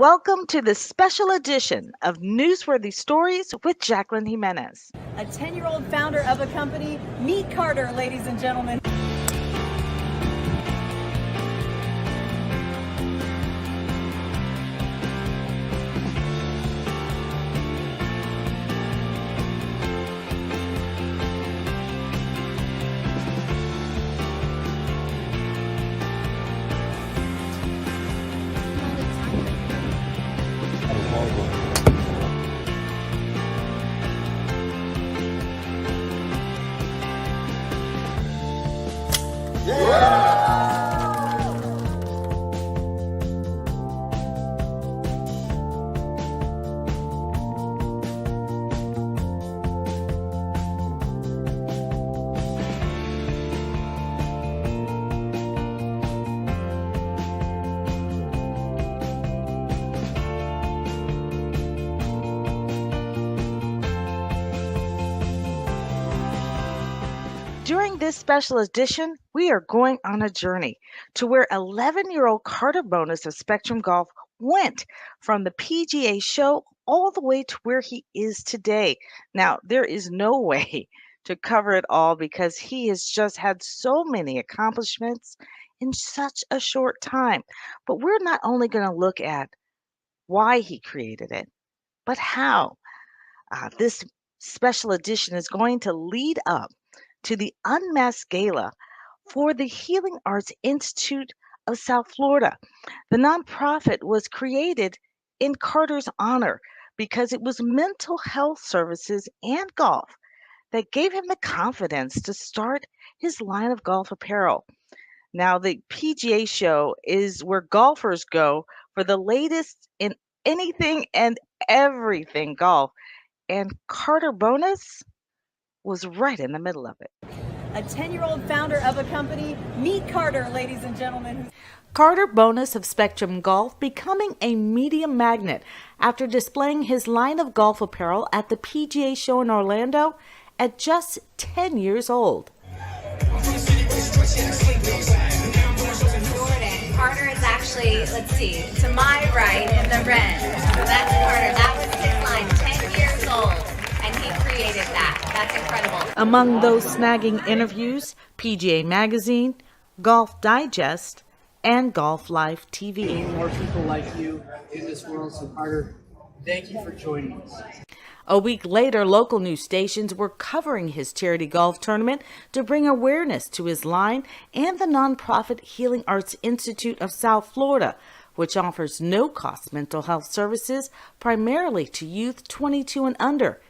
Welcome to the special edition of Newsworthy Stories with Jacqueline Jimenez. A 10-year-old founder of a company. Meet Carter, ladies and gentlemen. During this special edition, we are going on a journey to where 11-year-old Carter Bonus of Spectrum Golf went from the PGA Show all the way to where he is today. Now, there is no way to cover it all because he has just had so many accomplishments in such a short time. But we're not only going to look at why he created it, but how. This special edition is going to lead up to the Unmasked Gala for the Healing Arts Institute of South Florida. The nonprofit was created in Carter's honor because it was mental health services and golf that gave him the confidence to start his line of golf apparel. Now, the PGA Show is where golfers go for the latest in anything and everything golf, and Carter Bonus was right in the middle of it. A 10-year-old founder of a company. Meet Carter, ladies and gentlemen. Carter Bonus of Spectrum Golf becoming a media magnet after displaying his line of golf apparel at the PGA Show in Orlando at just 10 years old. Carter is actually, let's see, to my right in the red. So that's Carter. That was his line, 10 years old. And he created that. That's incredible. Among those snagging interviews, PGA Magazine, Golf Digest, and Golf Life TV. More people like you in this world. So Carter, thank you for joining us. A week later, local news stations were covering his charity golf tournament to bring awareness to his line and the nonprofit Healing Arts Institute of South Florida, which offers no-cost mental health services primarily to youth 22 and under.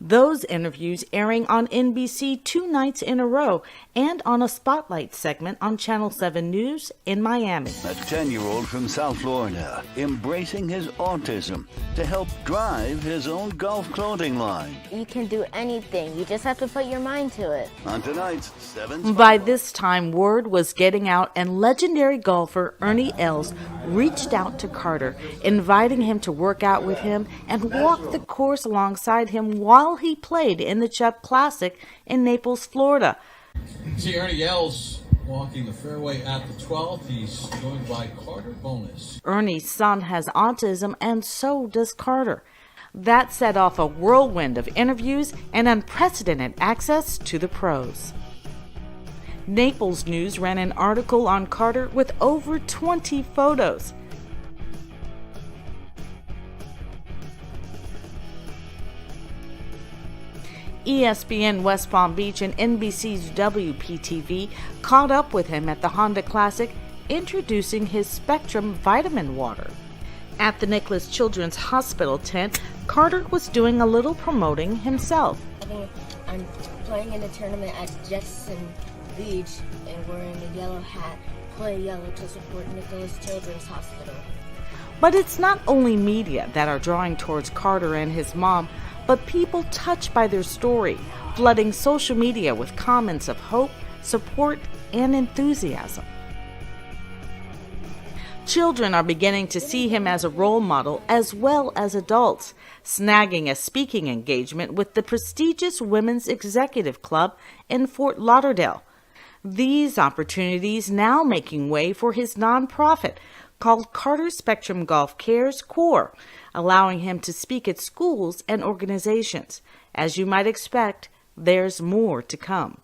Those interviews airing on NBC 2 nights in a row and on a spotlight segment on Channel 7 News in Miami. A 10-year-old from South Florida embracing his autism to help drive his own golf clothing line. You can do anything. You just have to put your mind to it. On tonight's 7 By this time, word was getting out, and legendary golfer Ernie Els reached out to Carter, inviting him to work out with him and walk the course alongside him while he played in the Chubb Classic in Naples, Florida. See Ernie Els walking the fairway at the 12th. He's joined by Carter Bonus. Ernie's son has autism, and so does Carter. That set off a whirlwind of interviews and unprecedented access to the pros. Naples News ran an article on Carter with over 20 photos. ESPN West Palm Beach and NBC's WPTV caught up with him at the Honda Classic, introducing his Spectrum vitamin water. At the Nicholas Children's Hospital tent, Carter was doing a little promoting himself. I'm playing in a tournament at Jefferson Beach and wearing a yellow hat, play yellow to support Nicholas Children's Hospital. But it's not only media that are drawing towards Carter and his mom, but people touched by their story, flooding social media with comments of hope, support, and enthusiasm. Children are beginning to see him as a role model as well as adults, snagging a speaking engagement with the prestigious Women's Executive Club in Fort Lauderdale. These opportunities now making way for his nonprofit, called Carter Spectrum Golf Cares Core, allowing him to speak at schools and organizations. As you might expect, there's more to come.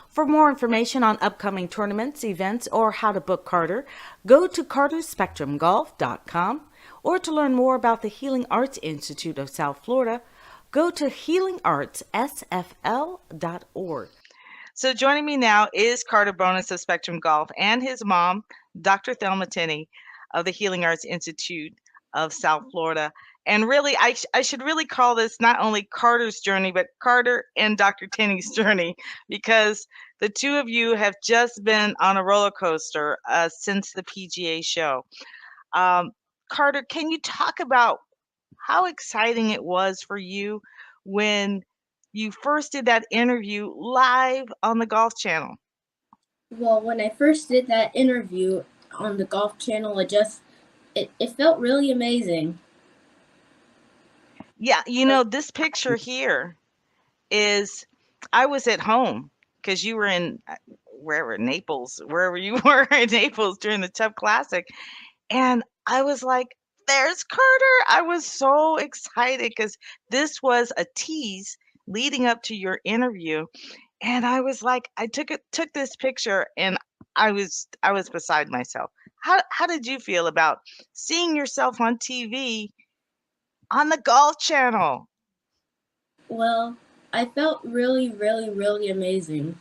For more information on upcoming tournaments, events, or how to book Carter, go to carterspectrumgolf.com, or to learn more about the Healing Arts Institute of South Florida, go to healingartssfl.org. So joining me now is Carter Bonus of Spectrum Golf and his mom, Dr. Thelma Tenney of the Healing Arts Institute of South Florida. And really, I should really call this not only Carter's journey, but Carter and Dr. Tenney's journey, because the two of you have just been on a roller coaster since the PGA Show. Carter, can you talk about how exciting it was for you when you first did that interview live on the Golf Channel? Well, when I first did that interview on the Golf Channel, it felt really amazing. Yeah, this picture here is, I was at home because you were in Naples, wherever you were in Naples during the Tough Classic. And I was like, there's Carter. I was so excited because this was a tease leading up to your interview. And I was like, I took this picture and I was beside myself. How did you feel about seeing yourself on TV on the Golf Channel? Well, I felt really, really, really amazing.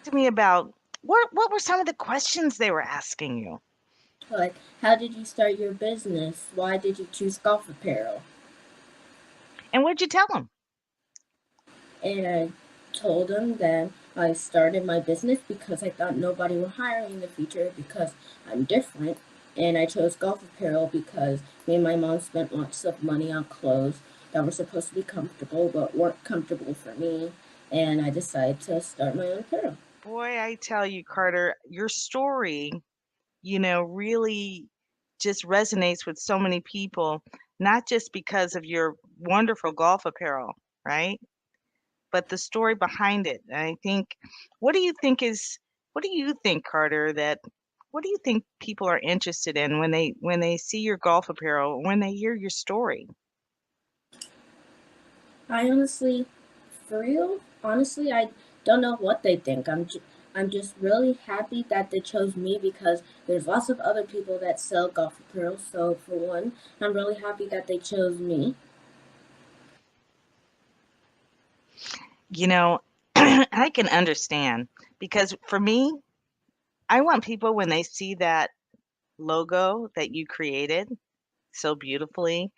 To me about what were some of the questions they were asking you? Like, how did you start your business? Why did you choose golf apparel? And what'd you tell them? And I told them that I started my business because I thought nobody would hire me in the future because I'm different. And I chose golf apparel because me and my mom spent lots of money on clothes that were supposed to be comfortable but weren't comfortable for me. And I decided to start my own apparel. Boy, I tell you, Carter, your story, really just resonates with so many people, not just because of your wonderful golf apparel, right? But the story behind it. And I think, what do you think, Carter, what do you think people are interested in when they see your golf apparel, when they hear your story? I honestly I don't know what they think. I'm just really happy that they chose me because there's lots of other people that sell golf apparel. So for one, I'm really happy that they chose me. I can understand, because for me, I want people, when they see that logo that you created so beautifully,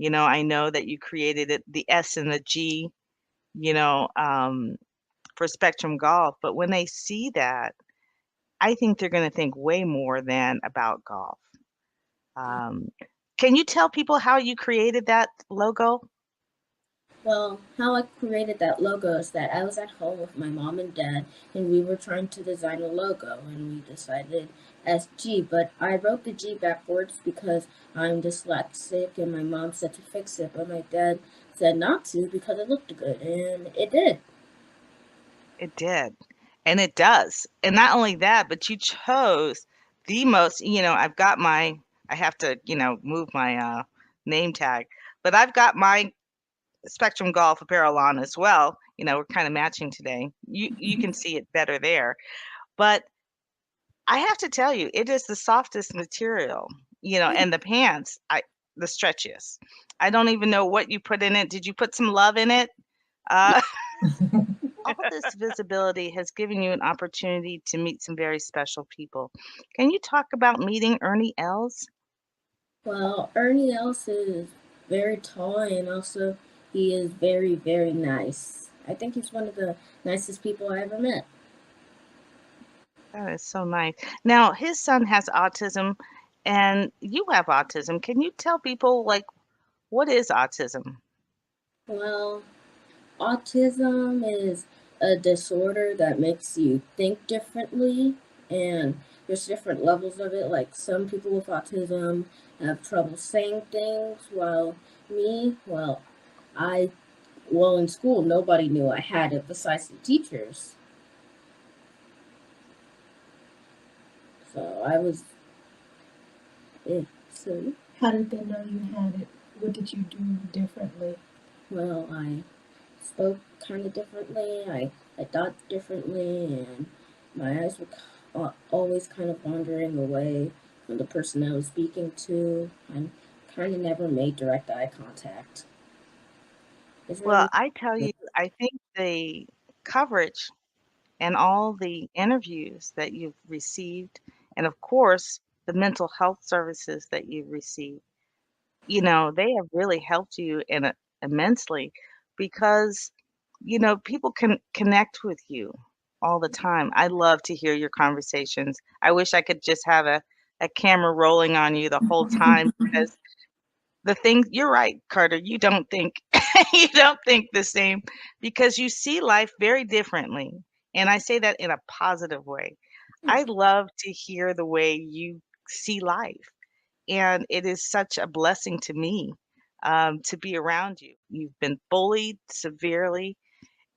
I know that you created it, the S and the G, for Spectrum Golf. But when they see that, I think they're going to think way more than about golf. Can you tell people how you created that logo? Well, how I created that logo is that I was at home with my mom and dad, and we were trying to design a logo, and we decided SG, but I wrote the G backwards because I'm dyslexic, and my mom said to fix it, but my dad said not to because it looked good, and it did. It did. And it does. And not only that, but you chose the most, I have to, move my name tag, but I've got my Spectrum Golf apparel on as well. We're kind of matching today. You can see it better there. But I have to tell you, it is the softest material, and the pants, the stretchiest. I don't even know what you put in it. Did you put some love in it? All this visibility has given you an opportunity to meet some very special people. Can you talk about meeting Ernie Els? Well, Ernie Els is very tall, and also he is very, very nice. I think he's one of the nicest people I ever met. That is so nice. Now, his son has autism, and you have autism. Can you tell people, what is autism? Well, autism is a disorder that makes you think differently, and there's different levels of it. Like, some people with autism have trouble saying things, while me, in school, nobody knew I had it besides the teachers. So I was, so How did they know you had it? What did you do differently? well, I spoke kind of differently. I thought differently, and my eyes were always kind of wandering away from the person I was speaking to. I kind of never made direct eye contact. It's Well, really I tell you, I think the coverage and all the interviews that you've received, and of course, the mental health services that you've received, they have really helped you immensely because, people can connect with you all the time. I love to hear your conversations. I wish I could just have a camera rolling on you the whole time because the things you're right, Carter, you don't think you don't think the same because you see life very differently. And I say that in a positive way. I love to hear the way you see life. And it is such a blessing to me to be around you. You've been bullied severely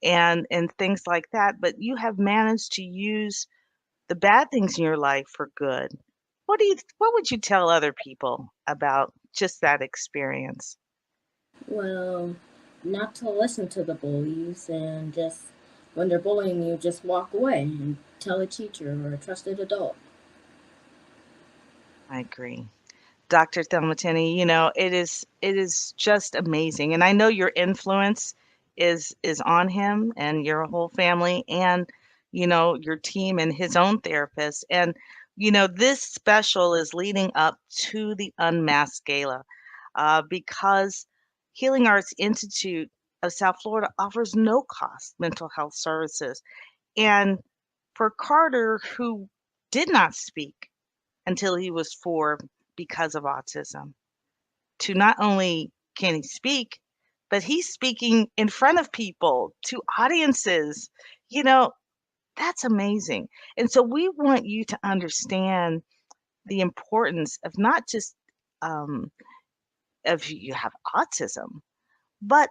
and things like that, but you have managed to use the bad things in your life for good. What would you tell other people about just that experience? well, not to listen to the bullies and just when they're bullying you, just walk away and tell a teacher or a trusted adult. I agree. Dr. Thelma, it is just amazing. And I know your influence is on him and your whole family and your team and his own therapist. And this special is leading up to the Unmasked Gala because Healing Arts Institute of South Florida offers no cost mental health services. And for Carter, who did not speak until he was 4 because of autism. To not only can he speak, but he's speaking in front of people, to audiences. You know, that's amazing. And so we want you to understand the importance of not just um, if you have autism, but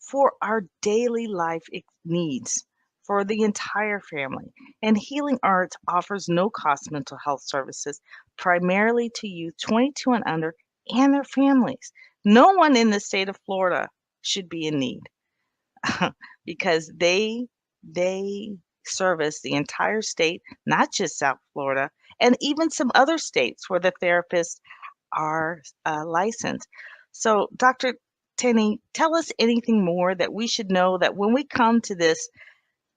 for our daily life needs for the entire family. And Healing Arts offers no cost mental health services primarily to youth 22 and under and their families. No one in the state of Florida should be in need because they service the entire state, not just South Florida, and even some other states where the therapists are licensed. So, Dr. Tenney, tell us anything more that we should know that when we come to this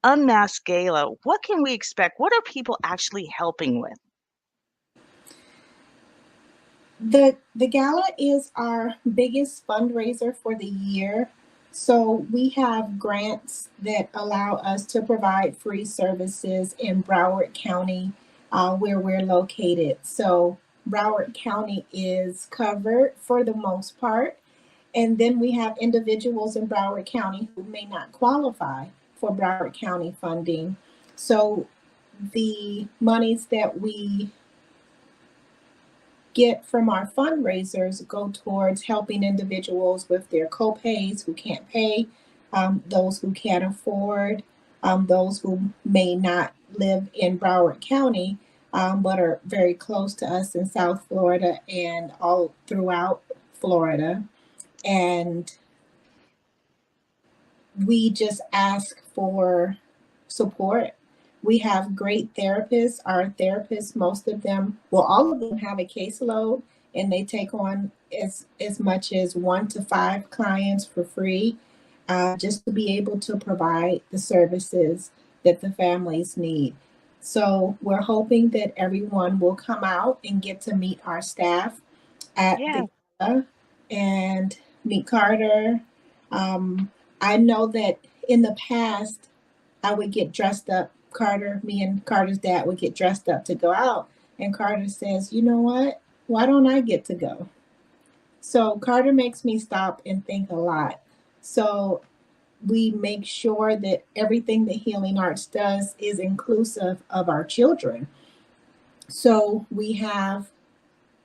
Unmasked Gala, what can we expect? What are people actually helping with? The gala is our biggest fundraiser for the year. So we have grants that allow us to provide free services in Broward County, where we're located. So Broward County is covered for the most part. And then we have individuals in Broward County who may not qualify for Broward County funding. So the monies that we get from our fundraisers go towards helping individuals with their copays who can't pay, those who can't afford, those who may not live in Broward County, but are very close to us in South Florida and all throughout Florida. And we just ask for support. We have great therapists. Our therapists, most of them, well, all of them have a caseload and they take on as much as 1 to 5 clients for free, just to be able to provide the services that the families need. So we're hoping that everyone will come out and get to meet our staff at Yeah. the gala and meet Carter. I know that in the past, I would get dressed up. Me and Carter's dad would get dressed up to go out. And Carter says, you know what? Why don't I get to go? So Carter makes me stop and think a lot. So we make sure that everything that Healing Arts does is inclusive of our children. So we have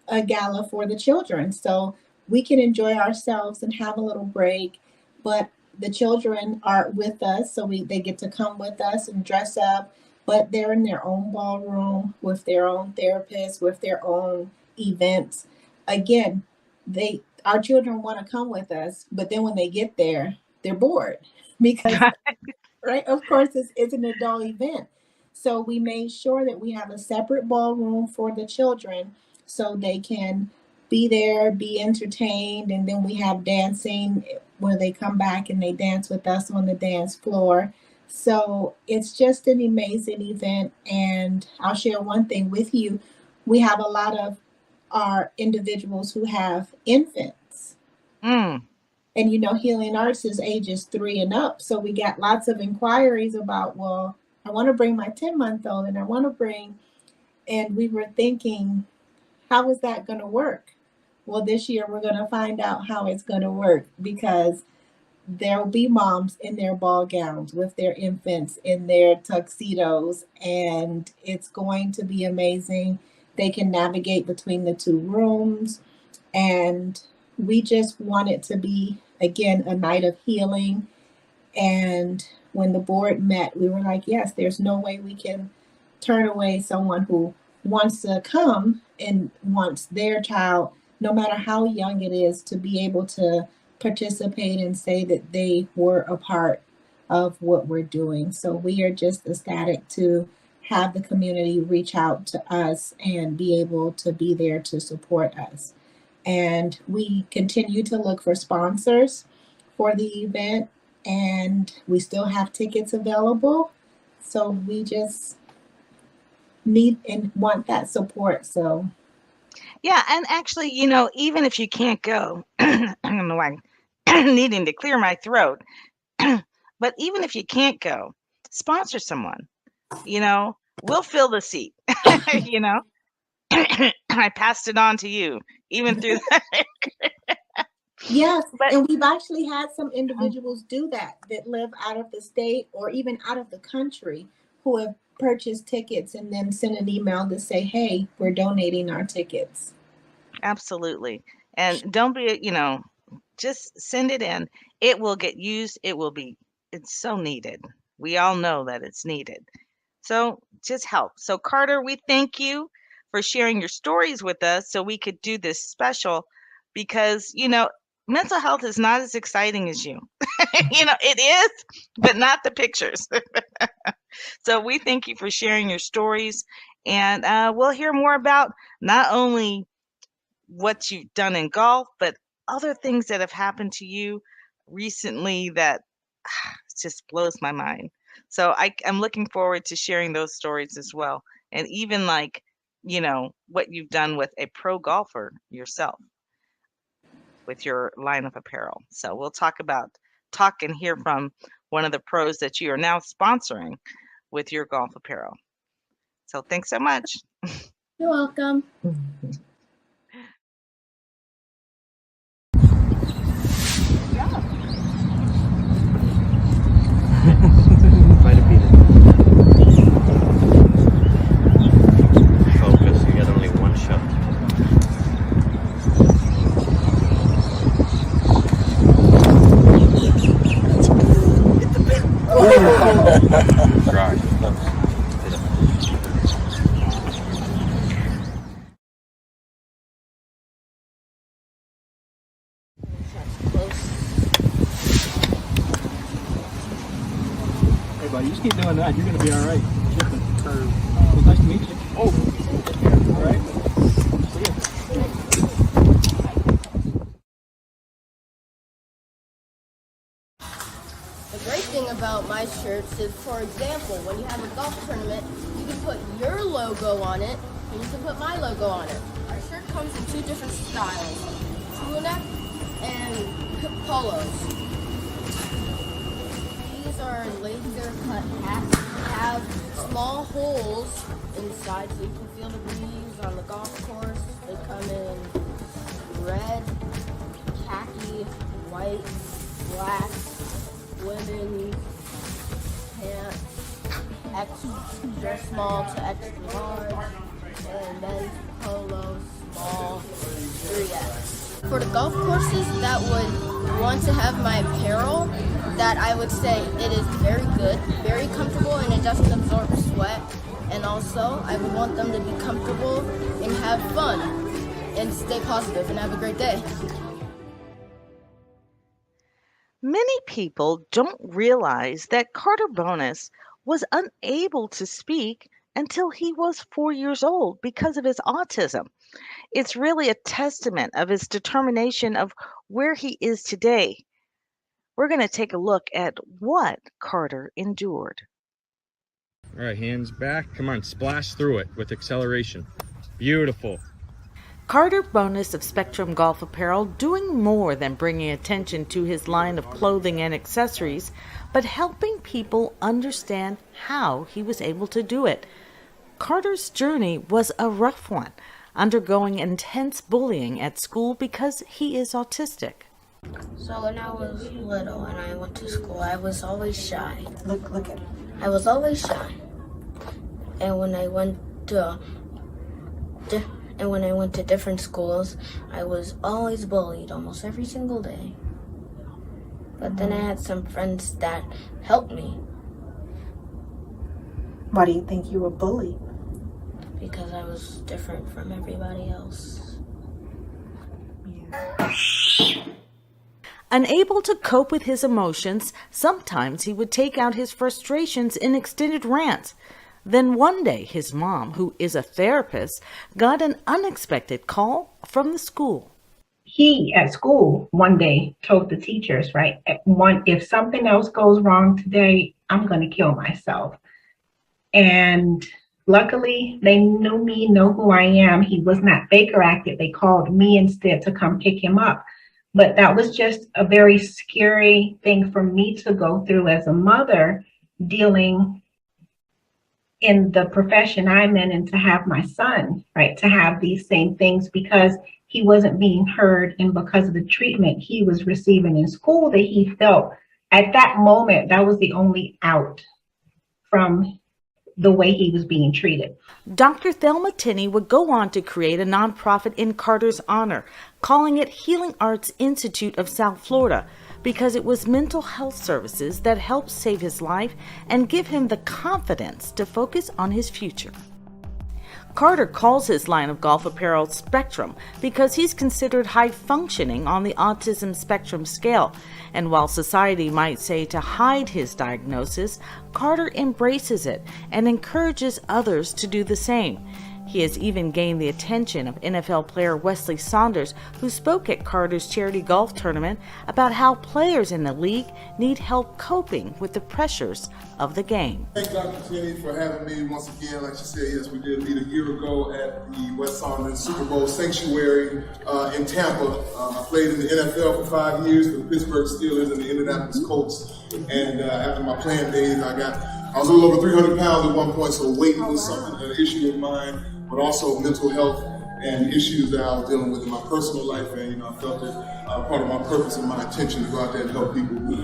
a gala for the children. So we can enjoy ourselves and have a little break, but the children are with us, so they get to come with us and dress up but they're in their own ballroom with their own therapist, with their own events. Again, our children want to come with us, but then when they get there, they're bored because, right? Of course, it's an adult event. So we made sure that we have a separate ballroom for the children so they can be there, be entertained, and then we have dancing where they come back and they dance with us on the dance floor. So it's just an amazing event. And I'll share one thing with you. We have a lot of our individuals who have infants. Mm. And Healing Arts is ages 3 and up. So we got lots of inquiries about, well, I want to bring my 10-month-old and I want to bring, and we were thinking, how is that going to work? Well, this year we're going to find out how it's going to work, because there will be moms in their ball gowns with their infants in their tuxedos, and it's going to be amazing. They can navigate between the 2 rooms, and we just want it to be, again, a night of healing. And when the board met, we were like, yes, there's no way we can turn away someone who wants to come and wants their child, no matter how young it is, to be able to participate and say that they were a part of what we're doing. So we are just ecstatic to have the community reach out to us and be able to be there to support us. And we continue to look for sponsors for the event, and we still have tickets available. So we just need and want that support. So Yeah, and actually, even if you can't go, I don't know why I'm needing to clear my throat, but even if you can't go, sponsor someone. We'll fill the seat. I passed it on to you, even through that. Yes, But and we've actually had some individuals do that live out of the state or even out of the country, who have purchased tickets and then send an email to say, hey, we're donating our tickets. absolutely. And don't be, just send it in. It will get used. It's so needed. We all know that it's needed. So just help. So Carter, we thank you for sharing your stories with us so we could do this special, because, mental health is not as exciting as you. It is, but not the pictures. So we thank you for sharing your stories, and we'll hear more about not only what you've done in golf, but other things that have happened to you recently that just blows my mind. So I'm looking forward to sharing those stories as well. And even what you've done with a pro golfer yourself with your line of apparel. So we'll talk and hear from one of the pros that you are now sponsoring with your golf apparel. So thanks so much. You're welcome. Might have beat it. Focus, you got only one shot. Dry. Hey, buddy, just keep doing that. You're going to be all right. Chip and curve. Well, nice to meet you. Oh, all right. See ya. The great thing about my shirts is, for example, when you have a golf tournament, you can put your logo on it, and you can put my logo on it. Our shirt comes in 2 different styles, turtleneck and polos. These are laser cut hats. They have small holes inside so you can feel the breeze on the golf course. They come in red, khaki, white, black, women's pants, extra small to extra large, and men's polo small 3X. For the golf courses that would want to have my apparel, that I would say it is very good, very comfortable, and it doesn't absorb sweat. And also, I would want them to be comfortable and have fun and stay positive and have a great day. Many people don't realize that Carter Bonus was unable to speak until he was 4 years old because of his autism. It's really a testament of his determination of where he is today. We're going to take a look at what Carter endured. All right, hands back. Come on, splash through it with acceleration. Beautiful. Carter Bonus of Spectrum Golf Apparel doing more than bringing attention to his line of clothing and accessories, but helping people understand how he was able to do it. Carter's journey was a rough one, undergoing intense bullying at school because he is autistic. So when I was little and I went to school, I was always shy. Look at him. I was always shy. And when I went to different schools, I was always bullied almost every single day. But then I had some friends that helped me. Why do you think you were bullied? Because I was different from everybody else. Unable to cope with his emotions, sometimes he would take out his frustrations in extended rants. Then one day, his mom, who is a therapist, got an unexpected call from the school. He, at school, one day told the teachers, right, if something else goes wrong today, I'm going to kill myself. And luckily, they knew me, know who I am. He was not Baker acted. They called me instead to come pick him up. But that was just a very scary thing for me to go through as a mother, dealing in the profession I'm in, and to have my son, right, to have these same things because he wasn't being heard, and because of the treatment he was receiving in school that he felt at that moment, that was the only out from the way he was being treated. Dr. Thelma Tinney would go on to create a nonprofit in Carter's honor, calling it Healing Arts Institute of South Florida, because it was mental health services that helped save his life and give him the confidence to focus on his future. Carter calls his line of golf apparel Spectrum because he's considered high functioning on the autism spectrum scale. And while society might say to hide his diagnosis, Carter embraces it and encourages others to do the same. He has even gained the attention of NFL player Wesley Saunders, who spoke at Carter's charity golf tournament about how players in the league need help coping with the pressures of the game. Thank Dr. Tinney for having me once again. Like she said, yes, we did meet a year ago at the West Saunders Super Bowl Sanctuary in Tampa. I played in the NFL for 5 years for the Pittsburgh Steelers and the Indianapolis Colts. And after my playing days, I was a little over 300 pounds at one point, so weight was something, an issue of mine, but also mental health and issues that I was dealing with in my personal life. And I felt it part of my purpose and my intention to go out there and help people who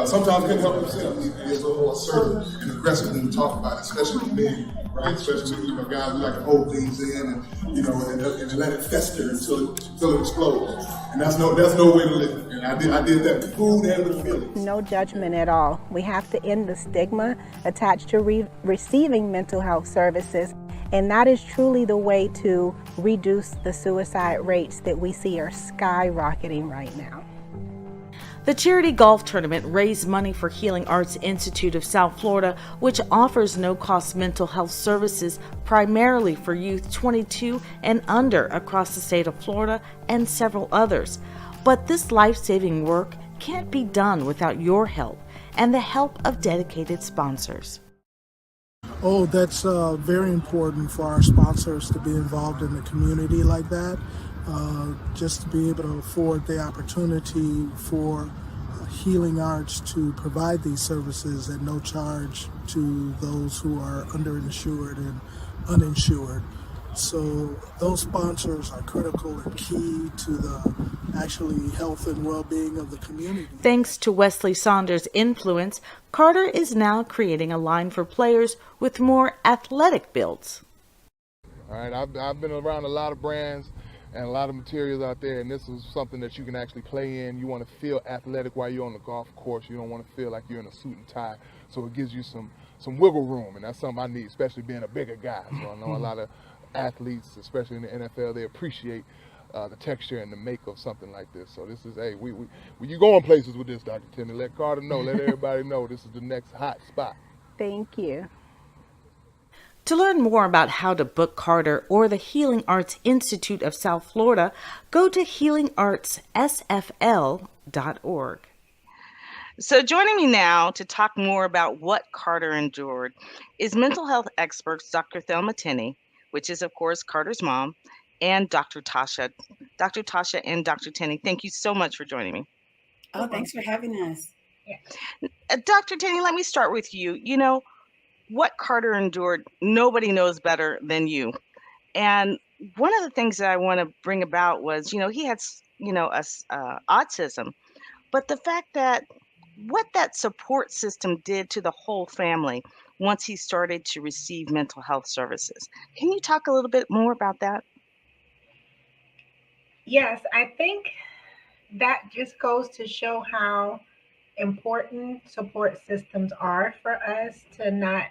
sometimes can't help themselves. And it's a little assertive and aggressive when we talk about it, especially with men, right? Especially with guys who like to hold things in and and let it fester until it explodes. And that's no way to live. And I did that with food and with feelings. No judgment at all. We have to end the stigma attached to receiving mental health services. And that is truly the way to reduce the suicide rates that we see are skyrocketing right now. The charity golf tournament raised money for Healing Arts Institute of South Florida, which offers no-cost mental health services primarily for youth 22 and under across the state of Florida and several others. But this life-saving work can't be done without your help and the help of dedicated sponsors. Oh, that's very important for our sponsors to be involved in the community like that. Just to be able to afford the opportunity for Healing Arts to provide these services at no charge to those who are underinsured and uninsured. So those sponsors are critical and key to the actually health and well-being of the community. Thanks to Wesley Saunders' influence, Carter is now creating a line for players with more athletic builds. All right, I've been around a lot of brands, and a lot of materials out there, and this is something that you can actually play in. You want to feel athletic while you're on the golf course. You don't want to feel like you're in a suit and tie, so it gives you some wiggle room, and that's something I need, especially being a bigger guy. So I know a lot of athletes, especially in the NFL, they appreciate the texture and the make of something like this. So this is, hey, when you going places with this, Dr. Timmy, let Carter know, let everybody know this is the next hot spot. Thank you. To learn more about how to book Carter or the Healing Arts Institute of South Florida, go to healingartssfl.org. So joining me now to talk more about what Carter endured is mental health experts Dr. Thelma Tenney, which is, of course, Carter's mom, and Dr. Tasha. Dr. Tasha and Dr. Tenney, thank you so much for joining me. Oh, thanks for having us. Dr. Tenney, let me start with you. You know, what Carter endured, nobody knows better than you. And one of the things that I want to bring about was, you know, he had, autism, but the fact that what that support system did to the whole family once he started to receive mental health services. Can you talk a little bit more about that? Yes, I think that just goes to show how important support systems are for us to not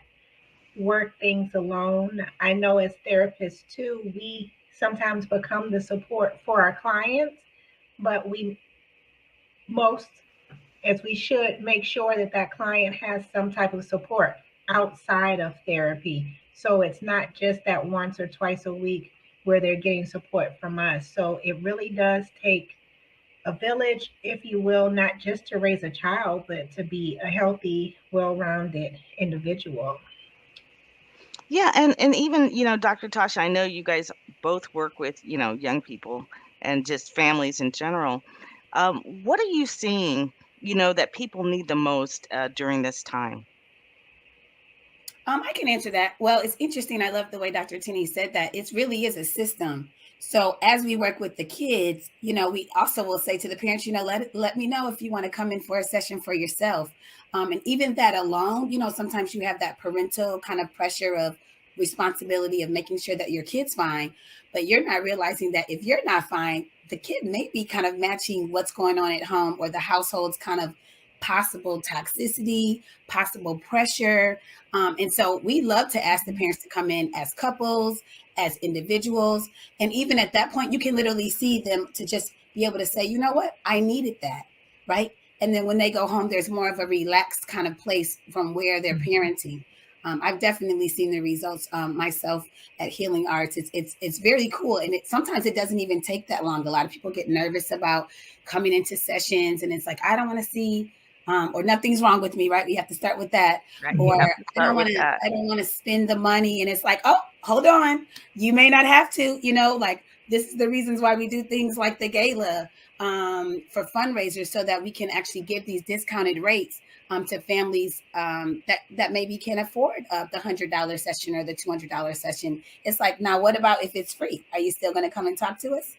work things alone. I know as therapists too, we sometimes become the support for our clients, but we should make sure that that client has some type of support outside of therapy. So it's not just that once or twice a week where they're getting support from us. So it really does take a village, if you will, not just to raise a child, but to be a healthy, well-rounded individual. Yeah, and even, you know, Dr. Tasha, I know you guys both work with, you know, young people and just families in general. What are you seeing, you know, that people need the most during this time? I can answer that. Well, it's interesting. I love the way Dr. Tenney said that. It really is a system. So as we work with the kids, you know, we also will say to the parents, you know, let me know if you want to come in for a session for yourself. And even that alone, you know, sometimes you have that parental kind of pressure of responsibility of making sure that your kid's fine, but you're not realizing that if you're not fine, the kid may be kind of matching what's going on at home or the household's kind of possible toxicity, possible pressure. And so we love to ask the parents to come in as couples, as individuals. And even at that point, you can literally see them to just be able to say, you know what, I needed that, right? And then when they go home, there's more of a relaxed kind of place from where they're parenting. I've definitely seen the results myself at Healing Arts. It's very cool. And sometimes it doesn't even take that long. A lot of people get nervous about coming into sessions and it's like, I don't want to see or nothing's wrong with me, right? We have to start with that. Right. Or I don't want to spend the money. And it's like, oh, hold on. You may not have to, you know, like this is the reasons why we do things like the gala for fundraisers so that we can actually give these discounted rates to families that maybe can't afford the $100 session or the $200 session. It's like, now what about if it's free? Are you still going to come and talk to us?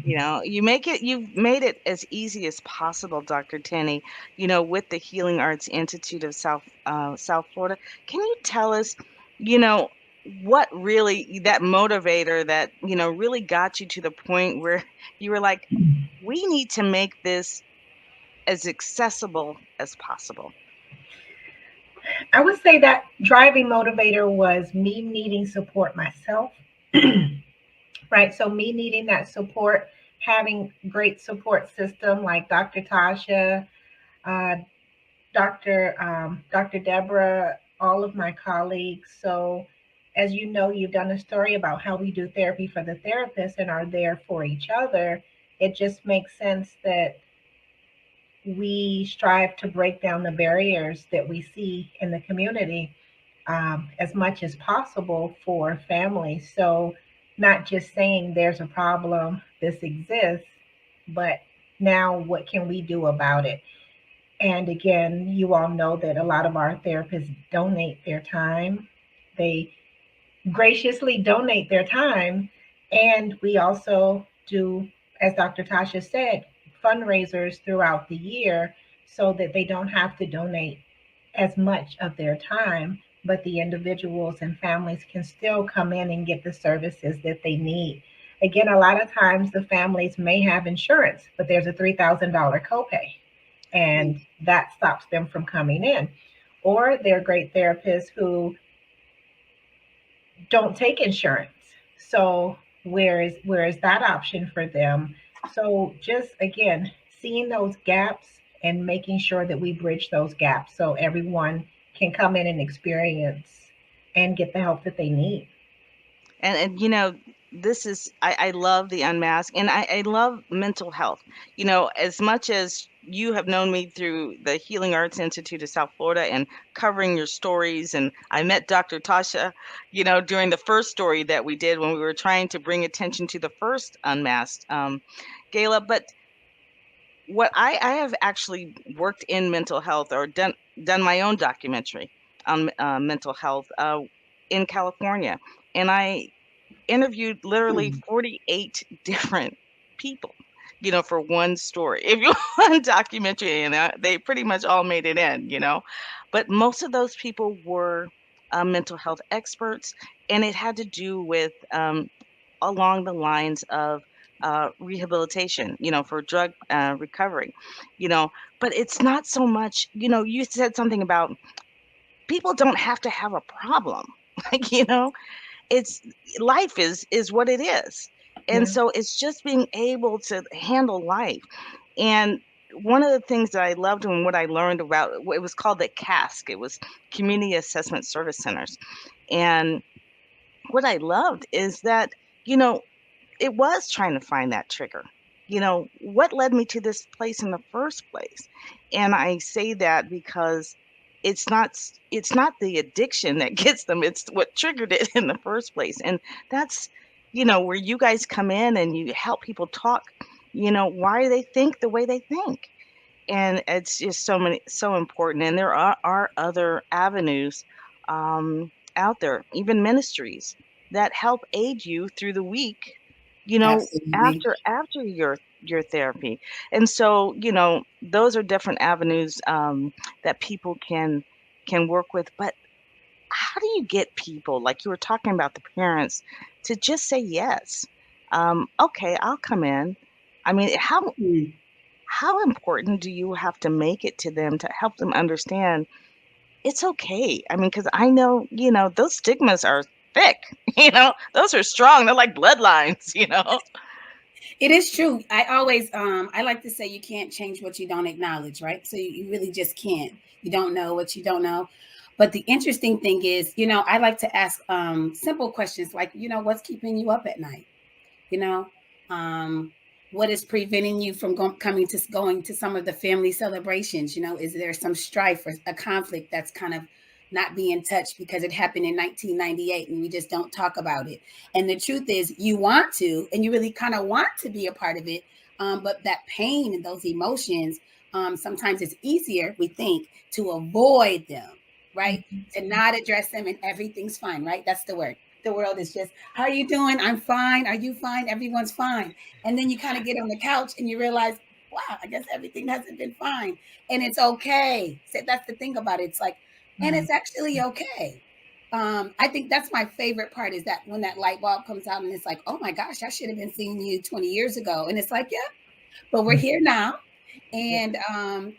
You know, you've made it as easy as possible, Dr. Tenney, you know, with the Healing Arts Institute of South Florida. Can you tell us, you know, what really that motivator that, you know, really got you to the point where you were like, we need to make this as accessible as possible? I would say that driving motivator was me needing support myself. Right. So me needing that support, having great support system like Dr. Tasha, Dr. Deborah, all of my colleagues. So as you know, you've done a story about how we do therapy for the therapist and are there for each other. It just makes sense that we strive to break down the barriers that we see in the community as much as possible for families. So not just saying there's a problem, this exists, but now what can we do about it? And again, you all know that a lot of our therapists donate their time. They graciously donate their time. And we also do, as Dr. Tasha said, fundraisers throughout the year so that they don't have to donate as much of their time, but the individuals and families can still come in and get the services that they need. Again, a lot of times the families may have insurance, but there's a $3,000 copay, and that stops them from coming in. Or they're great therapists who don't take insurance. So where is that option for them? So just again, seeing those gaps and making sure that we bridge those gaps so everyone can come in and experience and get the help that they need. And this is I love the unmask, and I love mental health. As much as you have known me through the Healing Arts Institute of South Florida and covering your stories, and I met Dr. Tasha, during the first story that we did when we were trying to bring attention to the first unmasked gala. But what I have actually worked in mental health, or done my own documentary on mental health in California, and I interviewed literally 48 different people, for one story. If you want documentary, and they pretty much all made it in, but most of those people were mental health experts, and it had to do with along the lines of rehabilitation, for drug recovery, but it's not so much, you said something about people don't have to have a problem. Like, it's life is what it is. And Yeah. so it's just being able to handle life. And one of the things that I loved and what I learned about it was called the CASC. It was Community Assessment Service Centers. And what I loved is that, it was trying to find that trigger. What led me to this place in the first place? And I say that because it's not the addiction that gets them, it's what triggered it in the first place. And that's, where you guys come in and you help people talk, why they think the way they think. And it's just so important. And there are other avenues out there, even ministries that help aid you through the week, Absolutely. after your therapy. And so, those are different avenues that people can work with. But how do you get people, like you were talking about, the parents, to just say yes? Okay, I'll come in. I mean, how important do you have to make it to them to help them understand it's okay? I mean, because I know, those stigmas are thick, those are strong. They're like bloodlines, It is true. I always I like to say you can't change what you don't acknowledge, right? So you really just can't. You don't know what you don't know. But the interesting thing is, I like to ask simple questions like, what's keeping you up at night? You know, um, what is preventing you from going to some of the family celebrations? Is there some strife or a conflict that's kind of not being touched because it happened in 1998 and we just don't talk about it? And the truth is, you want to, and you really kind of want to be a part of it, but that pain and those emotions, sometimes it's easier, we think, to avoid them, right? To not address them, and everything's fine, right? That's the word. The world is just, how are you doing? I'm fine. Are you fine? Everyone's fine. And then you kind of get on the couch and you realize, wow, I guess everything hasn't been fine. And it's okay. So that's the thing about it. It's like, and it's actually okay. I think that's my favorite part, is that when that light bulb comes out and it's like, oh my gosh, I should have been seeing you 20 years ago. And it's like, yeah, but we're here now. And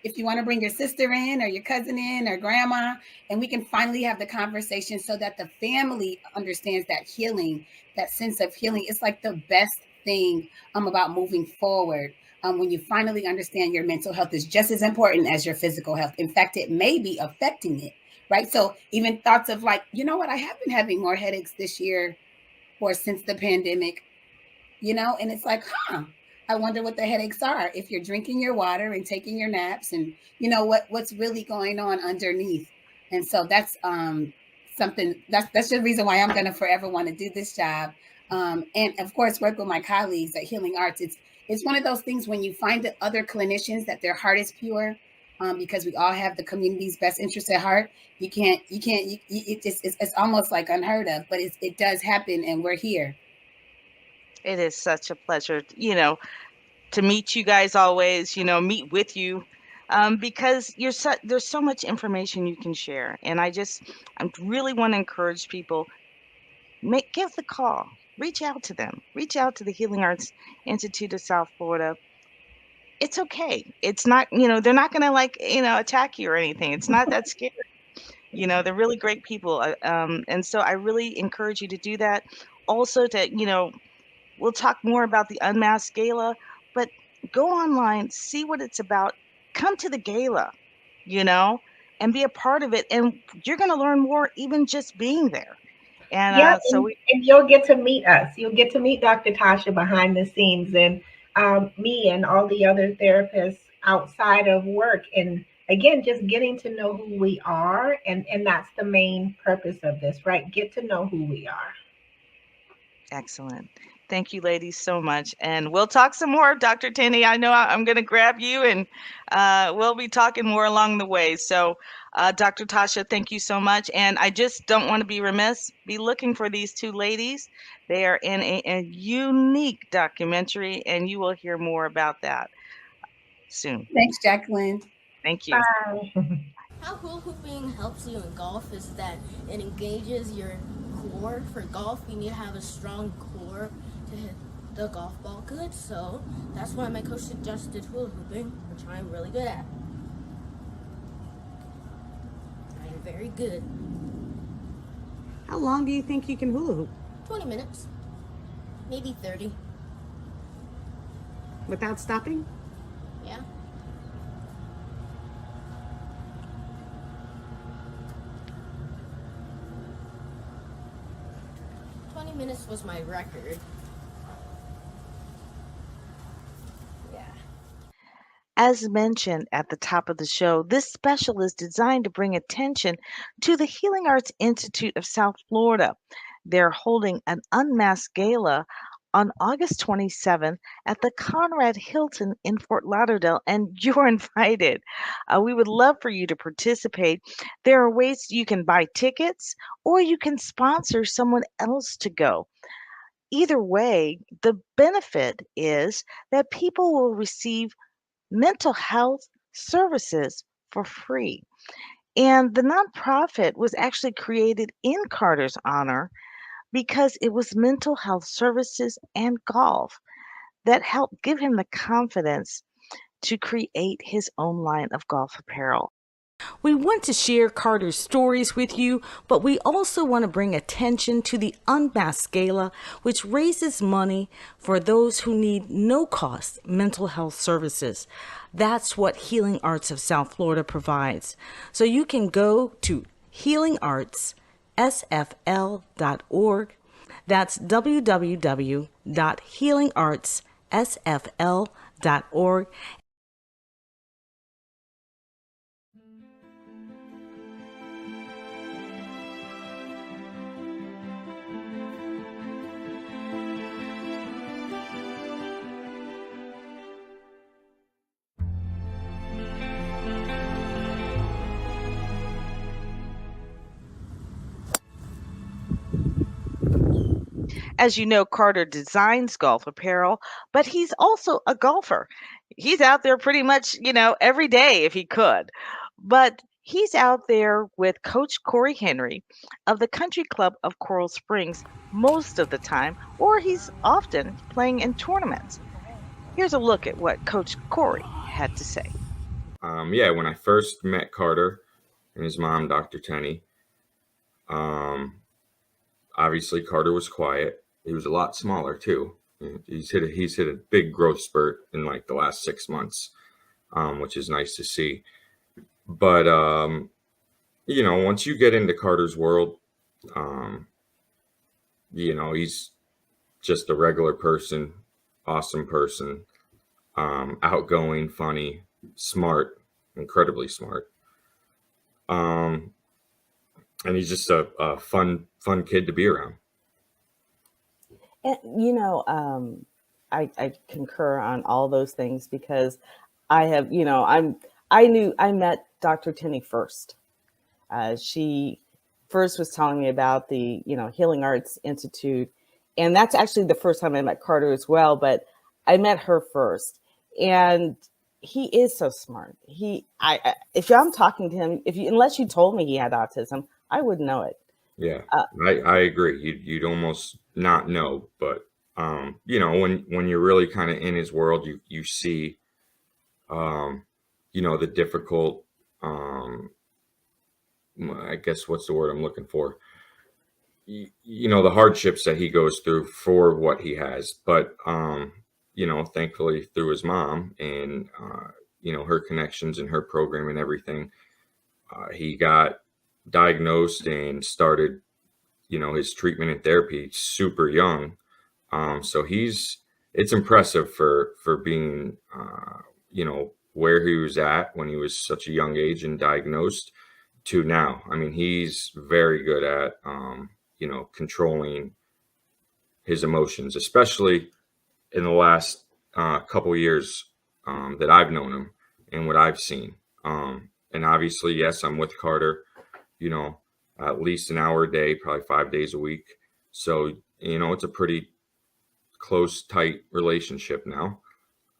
if you want to bring your sister in, or your cousin in, or grandma, and we can finally have the conversation so that the family understands that healing, that sense of healing, it's like the best thing about moving forward. When you finally understand your mental health is just as important as your physical health. In fact, it may be affecting it, right? So even thoughts of like, you know what, I have been having more headaches this year or since the pandemic, and it's like, I wonder what the headaches are if you're drinking your water and taking your naps, and what's really going on underneath. And so that's something that's the reason why I'm going to forever want to do this job. And of course, work with my colleagues at Healing Arts. It's one of those things when you find the other clinicians that their heart is pure, because we all have the community's best interest at heart. It's almost like unheard of, but it does happen, and we're here. It is such a pleasure, to meet you guys always, meet with you, because there's so much information you can share. And I really want to encourage people, give the call, reach out to them. Reach out to the Healing Arts Institute of South Florida. It's okay. It's not, they're not going to attack you or anything. It's not that scary. They're really great people. And so I really encourage you to do that. Also we'll talk more about the Unmasked Gala, but go online, see what it's about, come to the gala, and be a part of it. And you're going to learn more even just being there. And Yeah, and you'll get to meet us. You'll get to meet Dr. Tasha behind the scenes, and me and all the other therapists outside of work. And again, just getting to know who we are. And that's the main purpose of this, right? Get to know who we are. Excellent. Thank you, ladies, so much. And we'll talk some more, Dr. Tenney. I know I'm going to grab you, and we'll be talking more along the way. So, Dr. Tasha, thank you so much. And I just don't want to be remiss. Be looking for these two ladies. They are in a unique documentary, and you will hear more about that soon. Thanks, Jacqueline. Thank you. Bye. How hula hooping helps you in golf is that it engages your core. For golf, you need to have a strong core to hit the golf ball good. So that's why my coach suggested hula hooping, which I'm really good at. I am very good. How long do you think you can hula hoop? 20 minutes, maybe 30. Without stopping? Yeah. Minutes was my record. Yeah. As mentioned at the top of the show, this special is designed to bring attention to the Healing Arts Institute of South Florida. They're holding an Unmasked Gala on August 27th at the Conrad Hilton in Fort Lauderdale, and you're invited. We would love for you to participate. There are ways you can buy tickets or you can sponsor someone else to go. Either way, the benefit is that people will receive mental health services for free. And the nonprofit was actually created in Carter's honor because it was mental health services and golf that helped give him the confidence to create his own line of golf apparel. We want to share Carter's stories with you, but we also want to bring attention to the Unmasked Gala, which raises money for those who need no-cost mental health services. That's what Healing Arts of South Florida provides. So you can go to healingartssfl.org. That's www.healingartssfl.org. As you know, Carter designs golf apparel, but he's also a golfer. He's out there pretty much, every day if he could. But he's out there with Coach Corey Henry of the Country Club of Coral Springs most of the time, or he's often playing in tournaments. Here's a look at what Coach Corey had to say. When I first met Carter and his mom, Dr. Tenney, obviously Carter was quiet. He was a lot smaller too. He's hit a big growth spurt in like the last 6 months, which is nice to see. But once you get into Carter's world, he's just a regular person, awesome person, outgoing, funny, smart, incredibly smart. And he's just a fun kid to be around. And, I concur on all those things because I have, I met Dr. Tenney first. She first was telling me about the, Healing Arts Institute. And that's actually the first time I met Carter as well, but I met her first. And he is so smart. If I'm talking to him, unless you told me he had autism, I wouldn't know it. Yeah, I agree. You'd almost not know, but you know, when you're really kind of in his world, you see, you know, the difficult, I guess what's the word I'm looking for? You know, the hardships that he goes through for what he has, but you know, thankfully through his mom and you know, her connections and her program and everything, he got diagnosed and started, you know, his treatment and therapy super young. So it's impressive for being, you know, where he was at when he was such a young age and diagnosed to now. I mean, he's very good at, you know, controlling his emotions, especially in the last couple years that I've known him and what I've seen. And obviously, yes, I'm with Carter, you know, at least an hour a day, probably 5 days a week. So, you know, it's a pretty close, tight relationship now.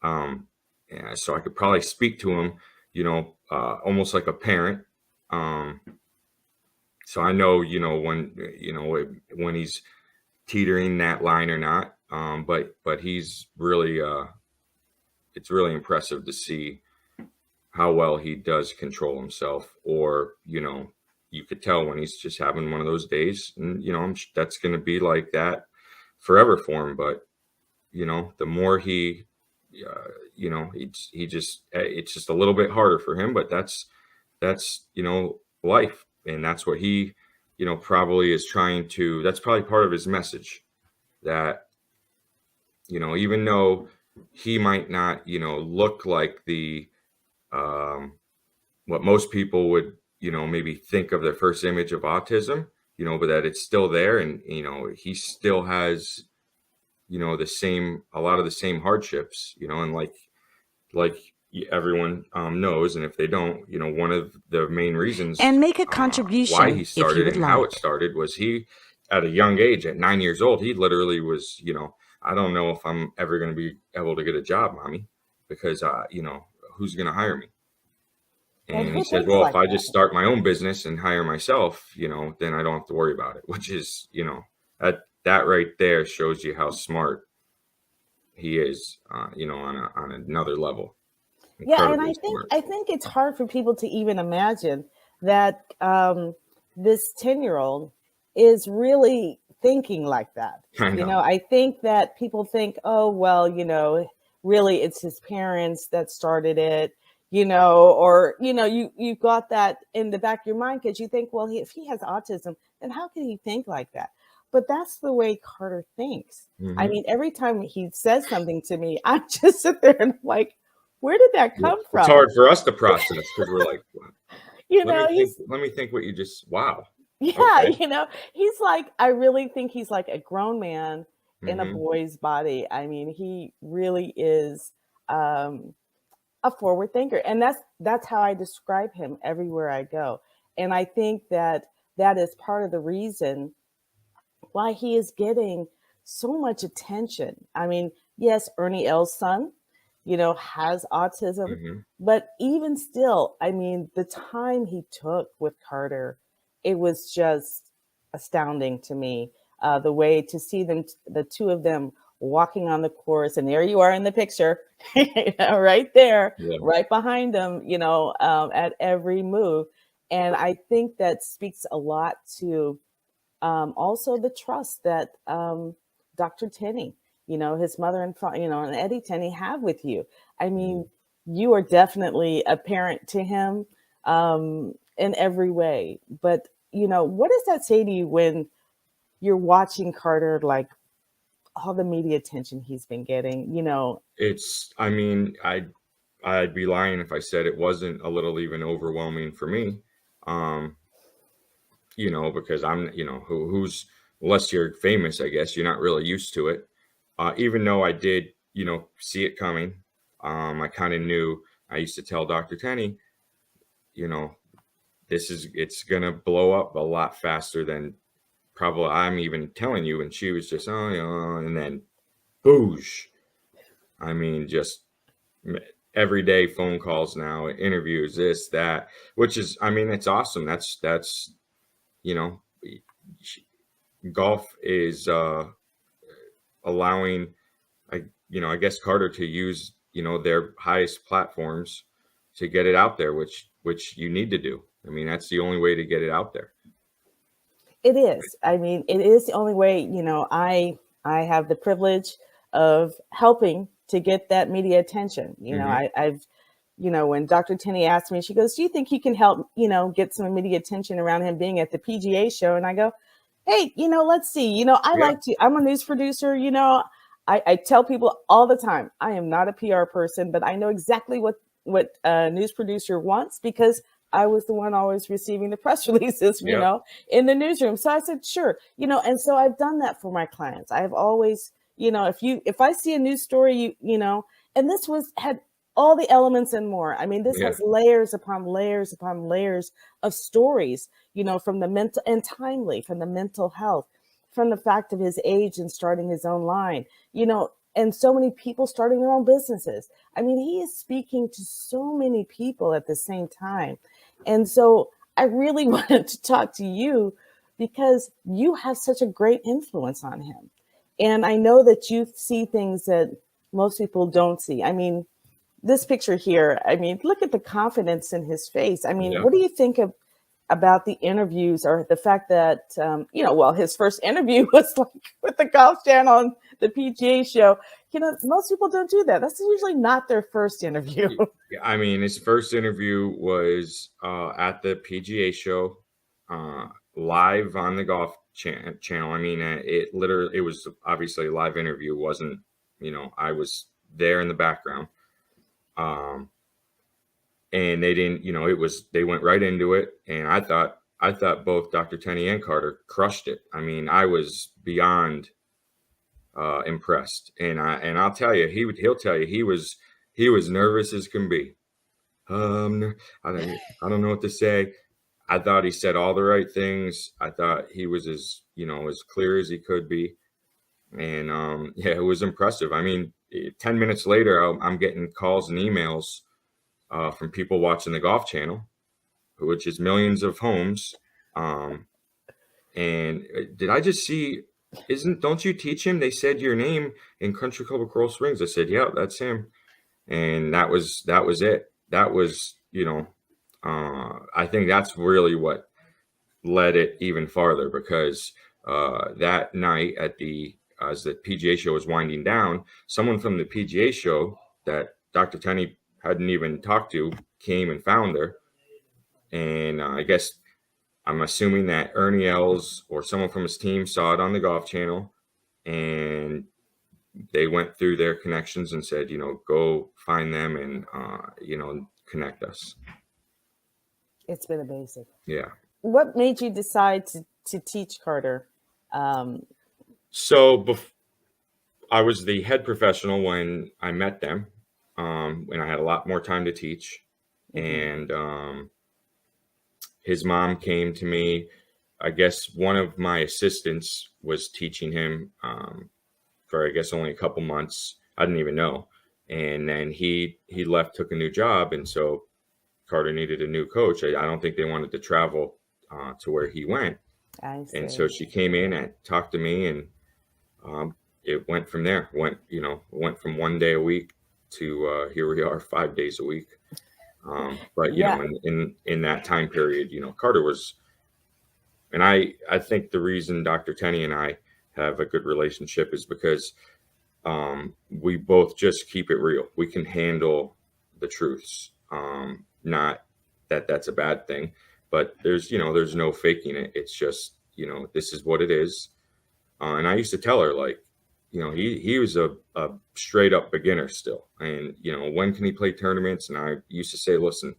Yeah, so I could probably speak to him, you know, almost like a parent. So I know, you know, when he's teetering that line or not. But he's really, it's really impressive to see how well he does control himself, or, you know, you could tell when he's just having one of those days, and, you know, that's going to be like that forever for him. But, you know, the more he, you know, he just, it's just a little bit harder for him, but that's, you know, life. And that's what he, you know, probably is trying to, that's probably part of his message, that, you know, even though he might not, you know, look like the, what most people would, you know, maybe think of their first image of autism, you know, but that it's still there. And, you know, he still has, you know, a lot of the same hardships, you know, and like everyone knows, and if they don't, you know, one of the main reasons And make a why contribution he if you started would and how like. it started was he, at a young age, at 9 years old, he literally was, you know, I don't know if I'm ever going to be able to get a job, mommy, because, you know, who's going to hire me? And And he who said, thinks well, if like I that? just start my own business and hire myself, you know, then I don't have to worry about it, which is, you know, that right there shows you how smart he is, you know, on another level. Yeah, and Incredibly smart. I think it's hard for people to even imagine that this 10-year-old is really thinking like that. I You know. know, I think that people think, oh, well, you know, really it's his parents that started it, you know, or, you know, you've got that in the back of your mind because you think, well, if he has autism, then how can he think like that? But that's the way Carter thinks. I Mhm. mean, every time he says something to me, I just sit there and I'm like, where did that Yeah. come It's from? hard for us to process because we're like, You let know, me think what you just, wow. yeah, Okay. you know, he's like, I really think he's like a grown man in a Hmm. boy's body. I mean, he really is um, a forward thinker, and that's how I describe him everywhere I go. And I think that that is part of the reason why he is getting so much attention. I mean, yes, Ernie L's son, you know, has autism, Hmm. but even still, I mean, the time he took with Carter, it was just astounding to me. The way to see them, the two of them walking on the course, and there you are in the picture, you know, right there, Yeah. right behind them, you know, at every move. And I think that speaks a lot to also the trust that Dr. Tenney, you know, his mother and you know, and Eddie Tenney have with you. I mean, you are definitely a parent to him in every way. But you know, what does that say to you when you're watching Carter, like all the media attention he's been getting? You know, I mean, I'd be lying if I said it wasn't a little even overwhelming for me. Um, you know, because I'm, you know, who's, unless you're famous, I guess you're not really used to it. Even though I did, you know, see it coming, I kind of knew. I used to tell Dr. Tenney, you know, it's gonna blow up a lot faster than probably I'm even telling you. And she was just, oh, you know, and then boosh. I mean, just everyday phone calls now, interviews, this, that, which is, I mean, it's awesome. That's, you know, golf is allowing, I guess Carter to use, their highest platforms to get it out there, which you need to do. I mean, that's the only way to get it out there. It is. I mean, it is the only way. I have the privilege of helping to get that media attention. I've when Dr. Tenney asked me, she goes, "Do you think you can help, get some media attention around him being at the PGA show?" And I go, "Hey, let's see. I'm a news producer. I tell people all the time, I am not a PR person, but I know exactly what a news producer wants because I was the one always receiving the press releases, in the newsroom." So I said, sure, and so I've done that for my clients. I've always, if I see a news story, and this had all the elements and more. I mean, this has layers upon layers upon layers of stories, from the mental and timely, from the mental health, from the fact of his age and starting his own line, and so many people starting their own businesses. I mean, he is speaking to so many people at the same time. And so I really wanted to talk to you because you have such a great influence on him. And I know that you see things that most people don't see. I mean, this picture here, I mean, look at the confidence in his face. I mean, what do you think about the interviews or the fact that, his first interview was like with the Golf Channel and the PGA Show. Most people don't do that. That's usually not their first interview. I mean, his first interview was at the PGA Show, live on the Golf Channel. I mean, it was obviously a live interview. It wasn't, I was there in the background. And they didn't, they went right into it. And I thought both Dr. Tenney and Carter crushed it. I mean, I was beyond impressed. And I'll tell you, he'll tell you he was nervous as can be. I don't know what to say. I thought he said all the right things. I thought he was as clear as he could be. And it was impressive. I mean, 10 minutes later, I'm getting calls and emails from people watching the Golf Channel, which is millions of homes. And did I just see, don't you teach him? They said your name in Country Club of Coral Springs. I said, yeah, that's him. And that was it. That was, I think that's really what led it even farther because that night as the PGA Show was winding down, someone from the PGA Show that Dr. Tenney hadn't even talked to came and found her. And I guess I'm assuming that Ernie Els or someone from his team saw it on the Golf Channel and they went through their connections and said, go find them and, connect us. It's been amazing. Yeah. What made you decide to teach Carter? So I was the head professional when I met them, when I had a lot more time to teach. And his mom came to me. I guess one of my assistants was teaching him for, I guess, only a couple months. I didn't even know. And then he left, took a new job. And so Carter needed a new coach. I don't think they wanted to travel to where he went. And so she came in and talked to me and it went from there. Went from 1 day a week to here we are 5 days a week. But you know, in that time period, Carter was, and I think the reason Dr. Tenney and I have a good relationship is because we both just keep it real. We can handle the truths. Not that that's a bad thing, but there's no faking it. It's just, this is what it is. And I used to tell her, like, he was a straight up beginner still. And, when can he play tournaments? And I used to say, listen,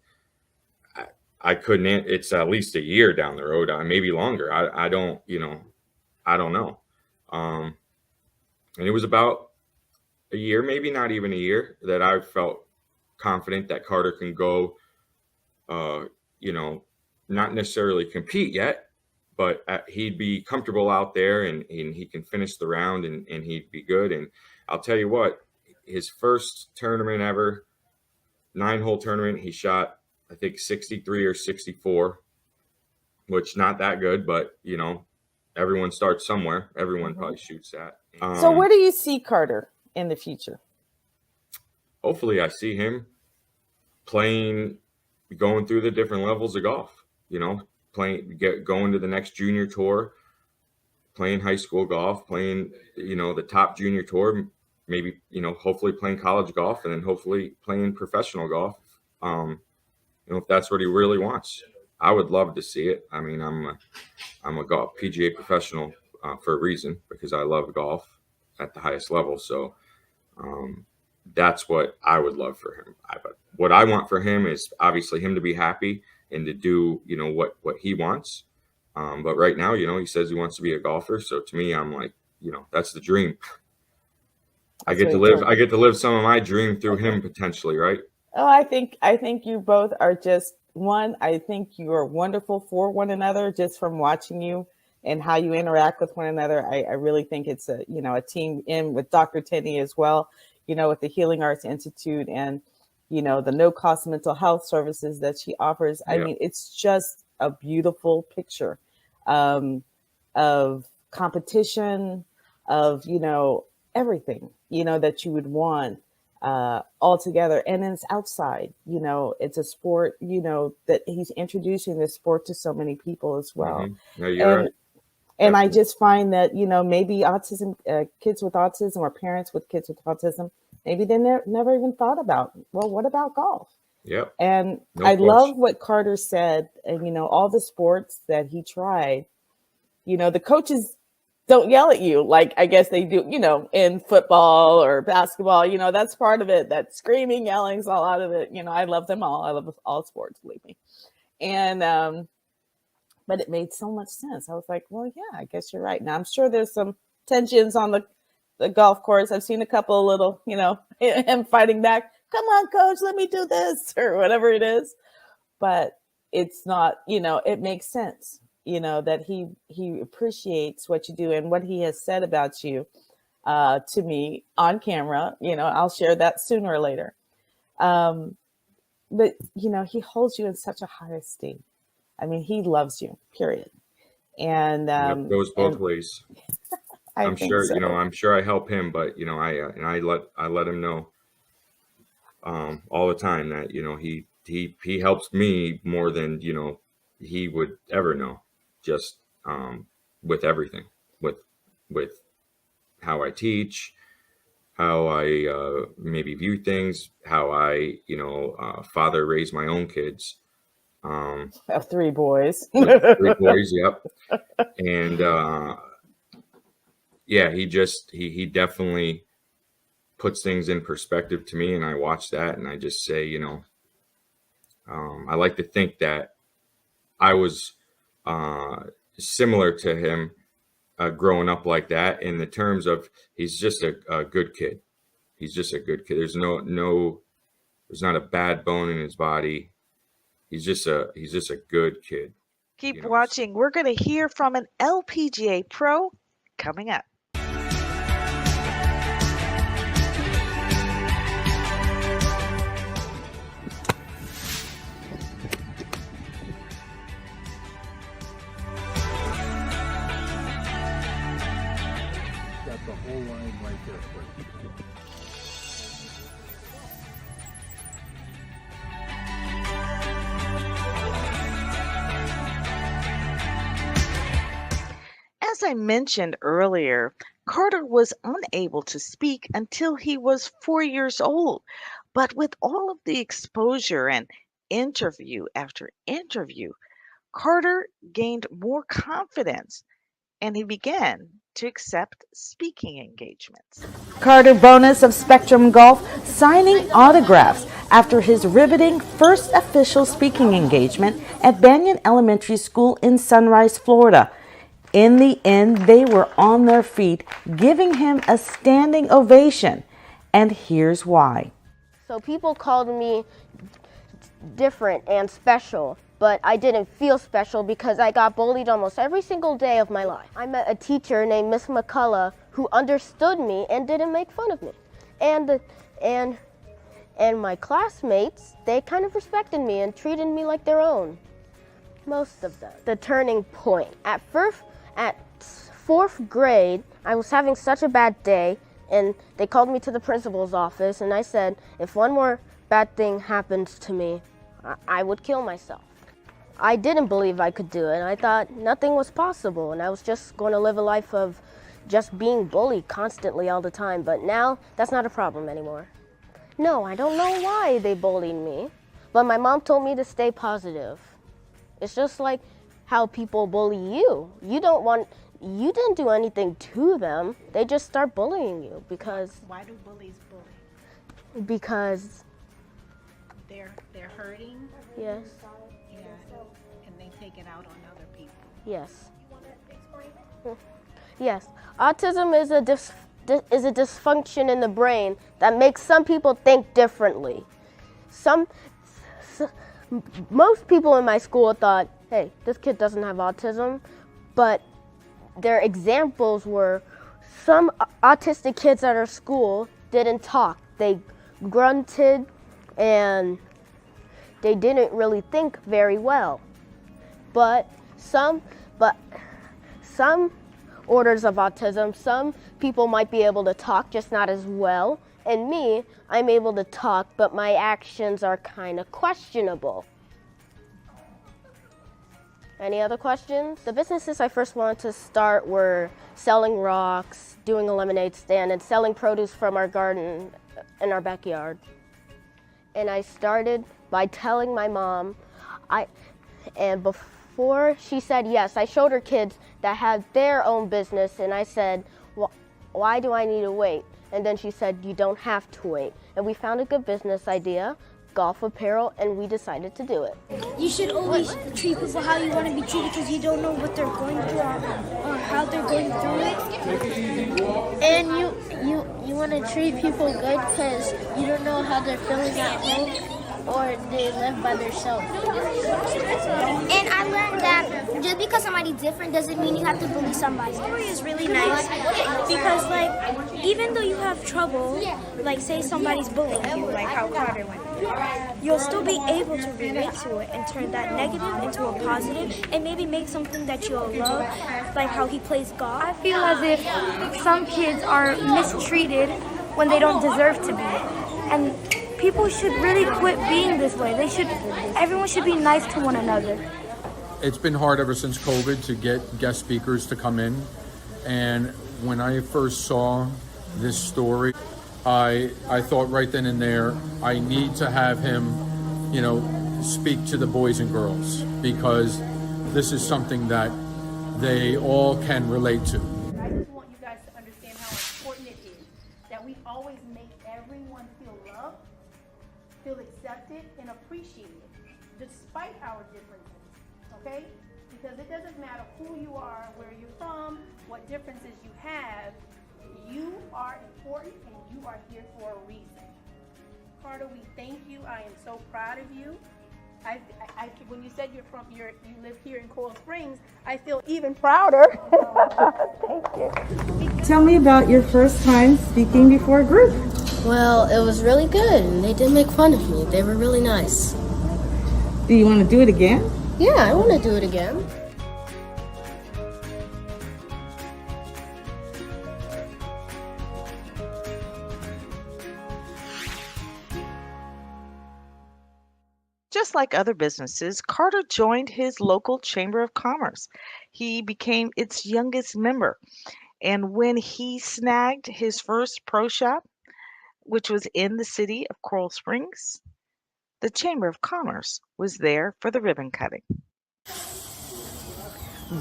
I couldn't, it's at least a year down the road, maybe longer. I don't know. And it was about a year, maybe not even a year, that I felt confident that Carter can go, not necessarily compete yet, but he'd be comfortable out there and he can finish the round and he'd be good. And I'll tell you what, his first tournament ever, 9-hole tournament, he shot, I think 63 or 64, which not that good, but everyone starts somewhere. Everyone probably shoots that. So where do you see Carter in the future? Hopefully I see him playing, going through the different levels of golf, you know, going to the next junior tour, playing high school golf, playing, you know, the top junior tour, maybe, you know, hopefully playing college golf, and then hopefully playing professional golf. You know, if that's what he really wants, I would love to see it. I mean, I'm a golf PGA professional for a reason, because I love golf at the highest level. So that's what I would love for him. But what I want for him is obviously him to be happy and to do, you know, what he wants. But right now, you know, he says he wants to be a golfer. So to me, I'm like, you know, that's the dream. I get to live some of my dream through him potentially, right? Oh, I think you both are just one. I think you are wonderful for one another, just from watching you and how you interact with one another. I really think it's a, you know, a team in with Dr. Tenney as well, you know, with the Healing Arts Institute and, you know, the no-cost mental health services that she offers. I mean, it's just a beautiful picture of competition, of, you know, everything, you know, that you would want all together. And it's outside, you know, it's a sport, you know, that he's introducing this sport to so many people as well. No, you're right. And I just find that, you know, maybe autism, kids with autism or parents with kids with autism, maybe they never even thought about, well, what about golf? Yep. And I love what Carter said, and, you know, all the sports that he tried, you know, the coaches don't yell at you like I guess they do, you know, in football or basketball, you know, that's part of it. That screaming, yelling is all out of it. You know, I love them all. I love all sports, believe me. And, but it made so much sense. I was like, well, yeah, I guess you're right. Now, I'm sure there's some tensions on the golf course. I've seen a couple of little, you know, him fighting back. Come on, coach, let me do this or whatever it is. But it's not, you know, it makes sense, you know, that he appreciates what you do and what he has said about you to me on camera. You know, I'll share that sooner or later. But, you know, he holds you in such a high esteem. I mean, he loves you, period. And it goes both ways. I'm sure, so. You know, I'm sure I help him, but, you know, I let him know all the time that, you know, he helps me more than, you know, he would ever know, just with everything, with how I teach, how I maybe view things, how I, you know, father raised my own kids. I have 3 boys. 3 boys, yep. And yeah, he definitely puts things in perspective to me, and I watch that and I just say, you know, I like to think that I was similar to him growing up like that, in the terms of he's just a good kid. He's just a good kid. There's not a bad bone in his body. He's just a good kid. Keep watching. We're going to hear from an LPGA Pro coming up. Got the whole line right there for you. As I mentioned earlier, Carter was unable to speak until he was 4 years old. But with all of the exposure and interview after interview, Carter gained more confidence and he began to accept speaking engagements. Carter Bonus of Spectrum Golf signing autographs after his riveting first official speaking engagement at Banyan Elementary School in Sunrise, Florida. In the end, they were on their feet, giving him a standing ovation. And here's why. So people called me different and special, but I didn't feel special because I got bullied almost every single day of my life. I met a teacher named Miss McCullough who understood me and didn't make fun of me. And my classmates, they kind of respected me and treated me like their own. Most of them. The turning point. At 4th grade, I was having such a bad day, and they called me to the principal's office, and I said, if one more bad thing happens to me, I would kill myself. I didn't believe I could do it. I thought nothing was possible, and I was just going to live a life of just being bullied constantly all the time. But now, that's not a problem anymore. No, I don't know why they bullied me, but my mom told me to stay positive. It's just like how people bully you. You didn't do anything to them. They just start bullying you because... Why do bullies bully? Because... They're hurting? Yes. Yeah, and they take it out on other people. Yes. Yes. Autism is a dysfunction in the brain that makes some people think differently. Most people in my school thought, hey, this kid doesn't have autism, but their examples were some autistic kids at our school didn't talk. They grunted and they didn't really think very well. But some orders of autism, some people might be able to talk, just not as well. And me, I'm able to talk, but my actions are kind of questionable. Any other questions? The businesses I first wanted to start were selling rocks, doing a lemonade stand, and selling produce from our garden in our backyard. And I started by telling my mom, and before she said yes, I showed her kids that had their own business, and I said, why do I need to wait? And then she said, you don't have to wait. And we found a good business idea, golf apparel, and we decided to do it. You should always treat people how you want to be treated because you don't know what they're going through or how they're going through it. And you want to treat people good because you don't know how they're feeling at home or they live by themselves. And I learned that just because somebody's different doesn't mean you have to bully somebody. The story is really nice because, like, even though you have trouble, like, say somebody's bullying you, like how Carter went, you'll still be able to relate to it and turn that negative into a positive and maybe make something that you'll love, like how he plays golf. I feel as if some kids are mistreated when they don't deserve to be. And people should really quit being this way. Everyone should be nice to one another. It's been hard ever since COVID to get guest speakers to come in. And when I first saw this story, I thought right then and there, I need to have him, speak to the boys and girls because this is something that they all can relate to. I just want you guys to understand how important it is that we always make everyone feel loved, feel accepted, and appreciated, despite our differences, okay? Because it doesn't matter who you are, where you're from, what differences you have, you are important and you are here for a reason. Carter, we thank you. I am so proud of you. When you said you live here in Coral Springs, I feel even prouder. Thank you. Tell me about your first time speaking before a group. Well, it was really good, and they didn't make fun of me. They were really nice. Do you want to do it again? Yeah, I want to do it again. Just like other businesses, Carter joined his local Chamber of Commerce. He became its youngest member. And when he snagged his first pro shop, which was in the city of Coral Springs, the Chamber of Commerce was there for the ribbon cutting.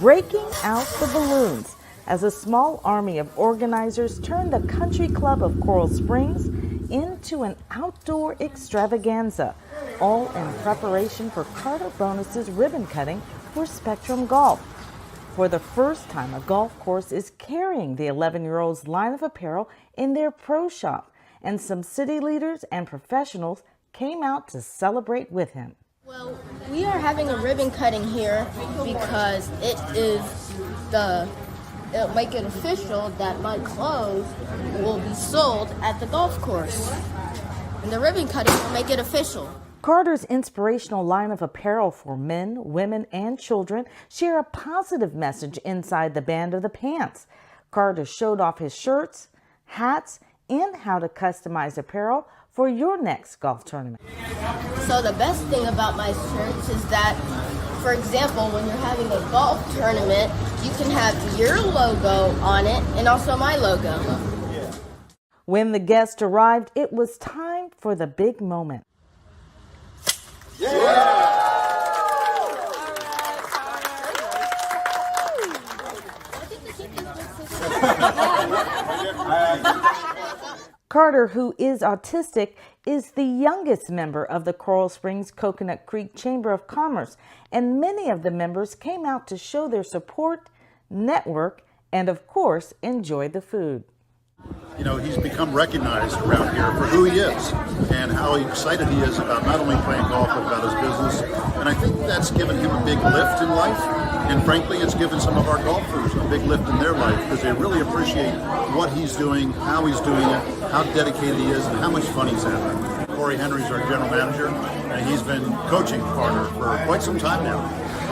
Breaking out the balloons as a small army of organizers turned the Country Club of Coral Springs into an outdoor extravaganza, all in preparation for Carter Bonus's ribbon cutting for Spectrum Golf. For the first time, a golf course is carrying the 11-year-old's line of apparel in their pro shop, and some city leaders and professionals came out to celebrate with him. Well, we are having a ribbon cutting here because it'll make it official that my clothes will be sold at the golf course. And the ribbon cutting will make it official. Carter's inspirational line of apparel for men, women, and children share a positive message inside the band of the pants. Carter showed off his shirts, hats, and how to customize apparel for your next golf tournament. So the best thing about my shirts is that, for example, when you're having a golf tournament, you can have your logo on it and also my logo. When the guests arrived, it was time for the big moment. Carter, who is autistic, is the youngest member of the Coral Springs Coconut Creek Chamber of Commerce, and many of the members came out to show their support, network, and of course, enjoy the food. You know, he's become recognized around here for who he is and how excited he is about not only playing golf but about his business. And I think that's given him a big lift in life. And frankly, it's given some of our golfers a big lift in their life because they really appreciate what he's doing, how he's doing it, how dedicated he is, and how much fun he's having. Corey Henry's our general manager, and he's been coaching Carter for quite some time now.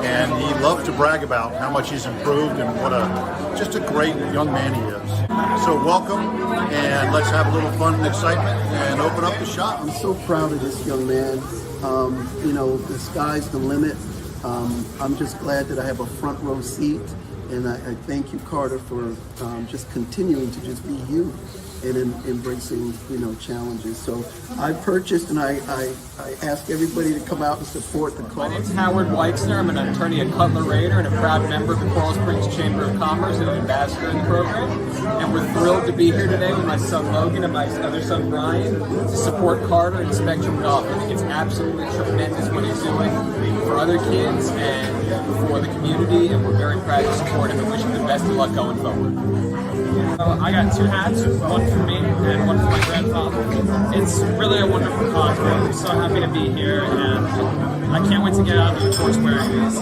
And he loves to brag about how much he's improved and what just a great young man he is. So welcome, and let's have a little fun and excitement and open up the shop. I'm so proud of this young man. You know, the sky's the limit. I'm just glad that I have a front row seat, and I thank you, Carter, for just continuing to just be you and embracing, you know, challenges. So I purchased, and I ask everybody to come out and support the cause. My name's Howard Weitzner. I'm an attorney at Cutler Raider and a proud member of the Coral Springs Chamber of Commerce and an ambassador in the program. And we're thrilled to be here today with my son Logan and my other son Brian to support Carter and Spectrum Golf. I think it's absolutely tremendous what he's doing for other kids and for the community, and we're very proud to support him and wish him the best of luck going forward. I got two hats, one for me and one for my grandfather. It's really a wonderful cause. I'm so happy to be here, and I can't wait to get out of the course wearing these.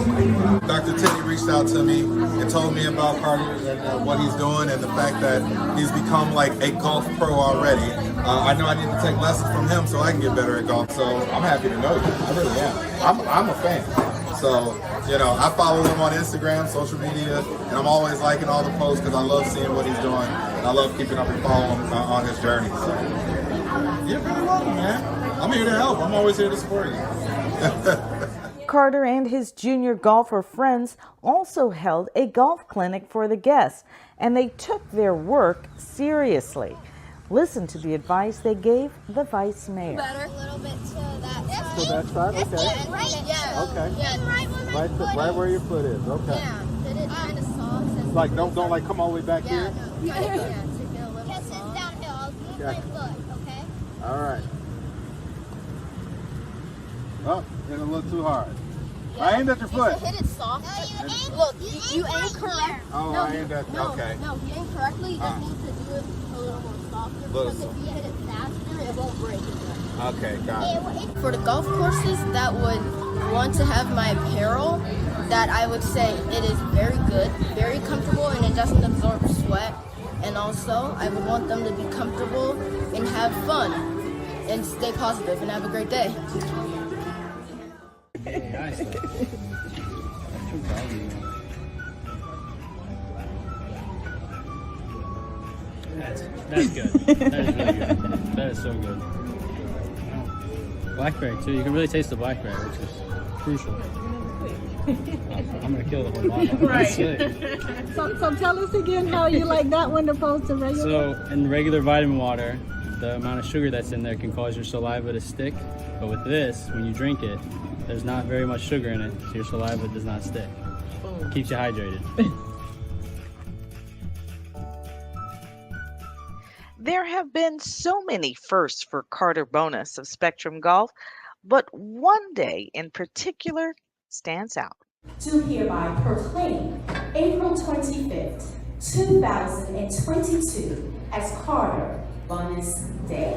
Dr. Teddy reached out to me and told me about Carter and what he's doing and the fact that he's become like a golf pro already. I know I need to take lessons from him so I can get better at golf, so I'm happy to know you. I really am. I'm a fan. So, you know, I follow him on Instagram, social media, and I'm always liking all the posts because I love seeing what he's doing. And I love keeping up and following him on his journey. So, you're very welcome, man. I'm here to help. I'm always here to support you. Carter and his junior golfer friends also held a golf clinic for the guests, and they took their work seriously. Listen to the advice they gave the vice mayor. Better. A little bit to that To that side? Okay. Right, yeah. Okay. Yeah. Right where your foot is. Okay. Yeah. Did it kind of soft. Like don't like come all the way back here? No. Yeah, to get a little soft. Downhill. I'll move my foot, okay? All right. Oh, hit a little too hard. Yeah. I aimed at your foot. Hit it soft. Look, you aim correct. Oh, no, I aimed at okay. No, you aim correctly. You just need to do it a little more softer because if you hit it faster, it won't break. Okay, got it. For the golf courses that would want to have my apparel, that I would say it is very good, very comfortable, and it doesn't absorb sweat. And also, I would want them to be comfortable and have fun and stay positive and have a great day. That's good. That is really good. That is so good. Blackberry too. You can really taste the blackberry, which is crucial. I'm gonna kill the whole bottle. Right. So tell us again how you like that one opposed to regular. So in regular vitamin water, the amount of sugar that's in there can cause your saliva to stick. But with this, when you drink it, there's not very much sugar in it, so your saliva does not stick. Keeps you hydrated. There have been so many firsts for Carter Bonus of Spectrum Golf, but one day in particular stands out. Do hereby proclaim April 25th, 2022 as Carter Bonus Day.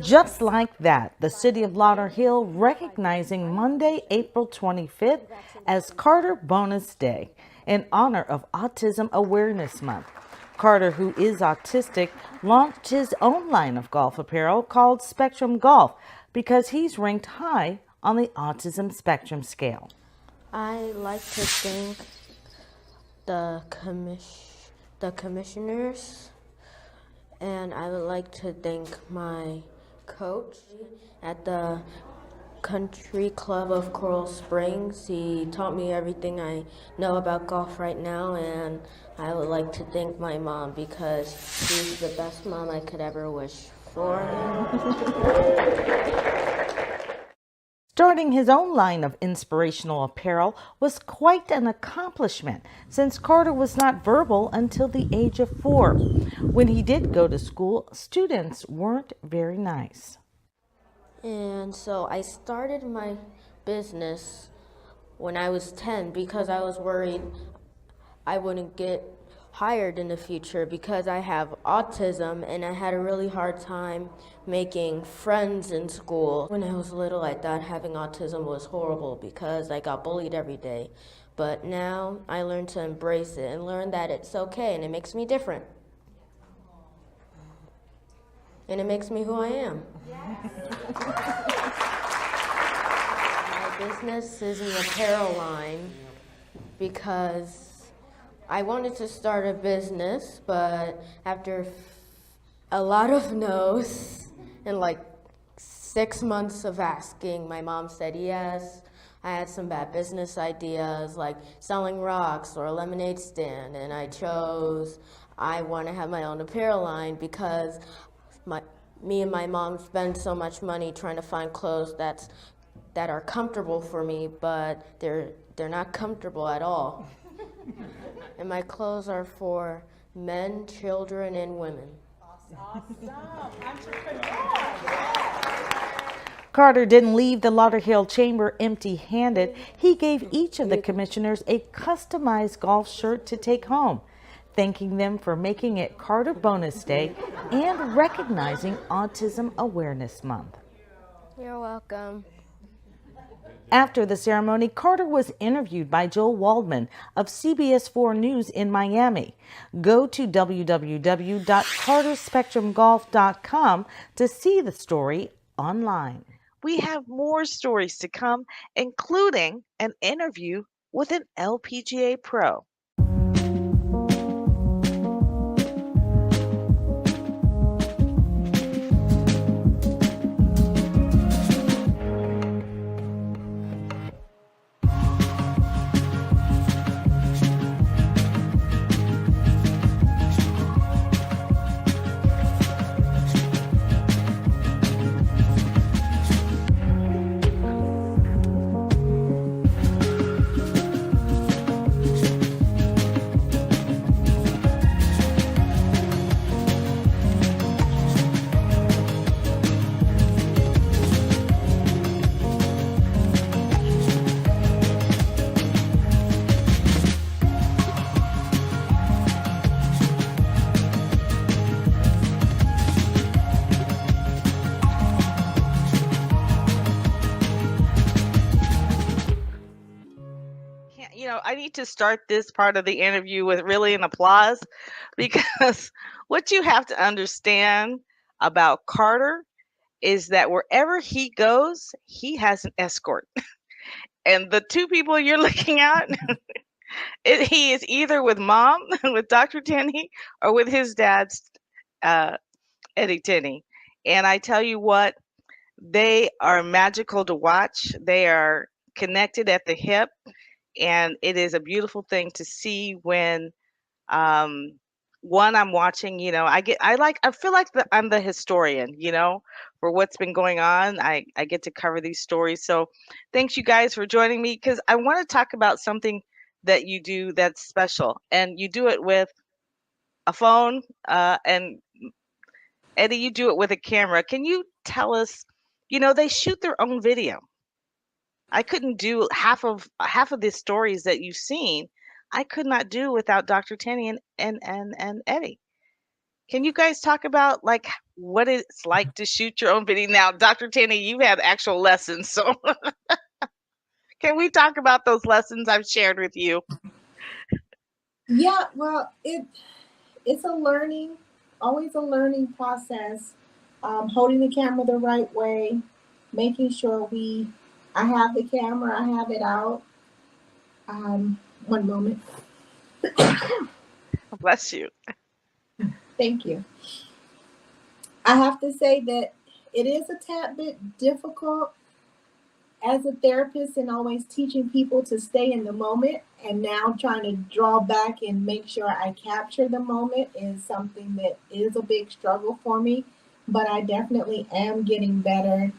Just like that, the city of Lauderhill recognizing Monday, April 25th as Carter Bonus Day in honor of Autism Awareness Month. Carter, who is autistic, launched his own line of golf apparel called Spectrum Golf because he's ranked high on the autism spectrum scale. I like to thank the commissioners, and I would like to thank my coach at the Country Club of Coral Springs. He taught me everything I know about golf right now, and I would like to thank my mom because she's the best mom I could ever wish for. Starting his own line of inspirational apparel was quite an accomplishment since Carter was not verbal until the age of 4. When he did go to school, students weren't very nice. And so I started my business when I was 10 because I was worried I wouldn't get hired in the future because I have autism and I had a really hard time making friends in school. When I was little, I thought having autism was horrible because I got bullied every day. But now I learned to embrace it and learn that it's okay and it makes me different. And it makes me who I am. My business is an apparel line because I wanted to start a business, but after a lot of no's and like 6 months of asking, my mom said yes. I had some bad business ideas like selling rocks or a lemonade stand, and I chose I want to have my own apparel line because me and my mom spend so much money trying to find clothes that are comfortable for me, but they're not comfortable at all. And my clothes are for men, children, and women. Awesome. Carter didn't leave the Lauderhill Chamber empty-handed. He gave each of the commissioners a customized golf shirt to take home, thanking them for making it Carter Bonus Day and recognizing Autism Awareness Month. You're welcome. After the ceremony, Carter was interviewed by Joel Waldman of CBS 4 News in Miami. Go to www.carterspectrumgolf.com to see the story online. We have more stories to come, including an interview with an LPGA Pro. I need to start this part of the interview with really an applause because what you have to understand about Carter is that wherever he goes, he has an escort. And the two people you're looking at, he is either with mom, with Dr. Tenney, or with his dad's Eddie Tenney. And I tell you what, they are magical to watch. They are connected at the hip. And it is a beautiful thing to see when one I'm watching, I feel like I'm the historian, for what's been going on. I get to cover these stories. So thanks you guys for joining me because I want to talk about something that you do that's special, and you do it with a phone and Eddie, you do it with a camera. Can you tell us, they shoot their own video. I couldn't do half of the stories that you've seen. I could not do without Dr. Tenney and Eddie. Can you guys talk about like what it's like to shoot your own video? Now, Dr. Tenney, you've had actual lessons, so can we talk about those lessons I've shared with you? Yeah, well, it's a learning, always a learning process. Holding the camera the right way, making sure I have the camera, I have it out. One moment. Bless you. Thank you. I have to say that it is a tad bit difficult as a therapist and always teaching people to stay in the moment, and now trying to draw back and make sure I capture the moment is something that is a big struggle for me, but I definitely am getting better.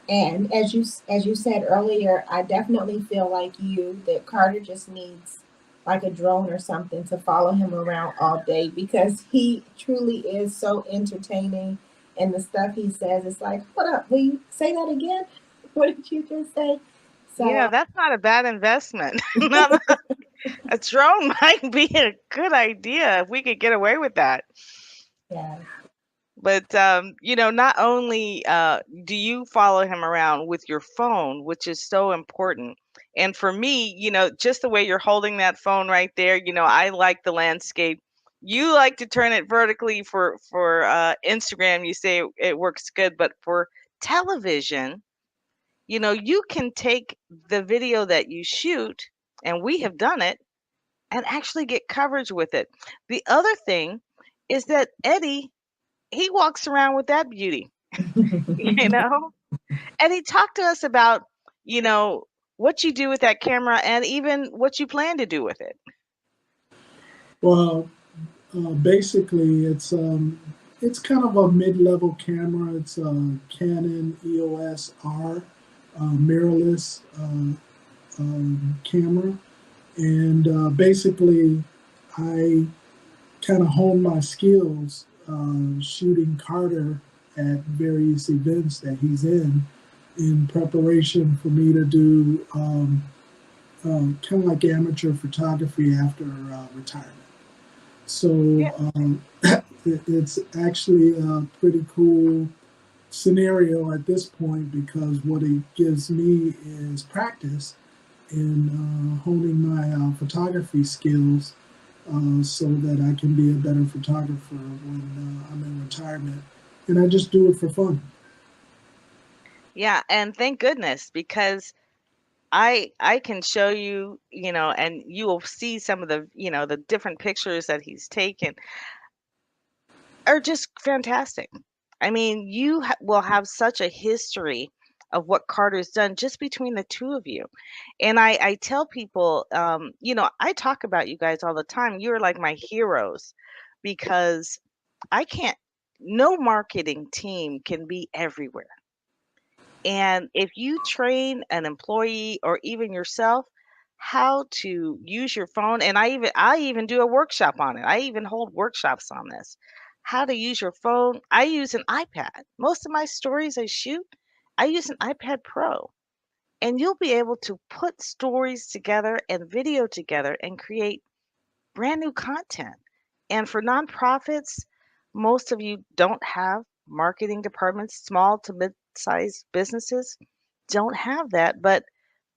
And as you said earlier, I definitely feel like you that Carter just needs like a drone or something to follow him around all day, because he truly is so entertaining, and the stuff he says, it's like, hold up, will you say that again? What did you just say? Yeah, So that's not a bad investment. A drone might be a good idea if we could get away with that. yeah. But not only do you follow him around with your phone, which is so important. And for me, just the way you're holding that phone right there, I like the landscape. You like to turn it vertically for Instagram. You say it works good, but for television, you can take the video that you shoot, and we have done it, and actually get coverage with it. The other thing is that Eddie, he walks around with that beauty, you know? And he talked to us about, you know, what you do with that camera and even what you plan to do with it. Well, basically, it's kind of a mid-level camera. It's a Canon EOS R mirrorless camera, and basically, I kind of honed my skills shooting Carter at various events that he's in preparation for me to do kind of like amateur photography after retirement. So it's actually a pretty cool scenario at this point, because what it gives me is practice in honing my photography skills so that I can be a better photographer when I'm in retirement. And I just do it for fun. Yeah, and thank goodness, because I can show you, and you will see some of the, the different pictures that he's taken are just fantastic. I mean, you will have such a history of what Carter's done just between the two of you. And I tell people, I talk about you guys all the time. You're like my heroes, because no marketing team can be everywhere. And if you train an employee or even yourself how to use your phone, and I even do a workshop on it. I even hold workshops on this. How to use your phone. I use an iPad. Most of my stories I shoot, I use an iPad Pro. And you'll be able to put stories together and video together and create brand new content. And for nonprofits, most of you don't have marketing departments. Small to mid-sized businesses don't have that. But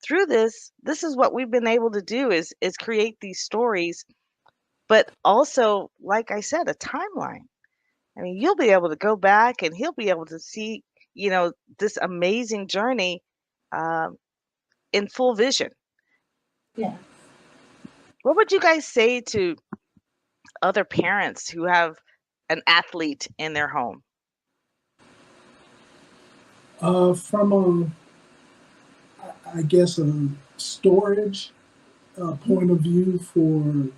through this is what we've been able to do is create these stories, but also, like I said, a timeline. I mean, you'll be able to go back and he'll be able to see, this amazing journey in full vision. Yeah. What would you guys say to other parents who have an athlete in their home? From I guess a storage point of view for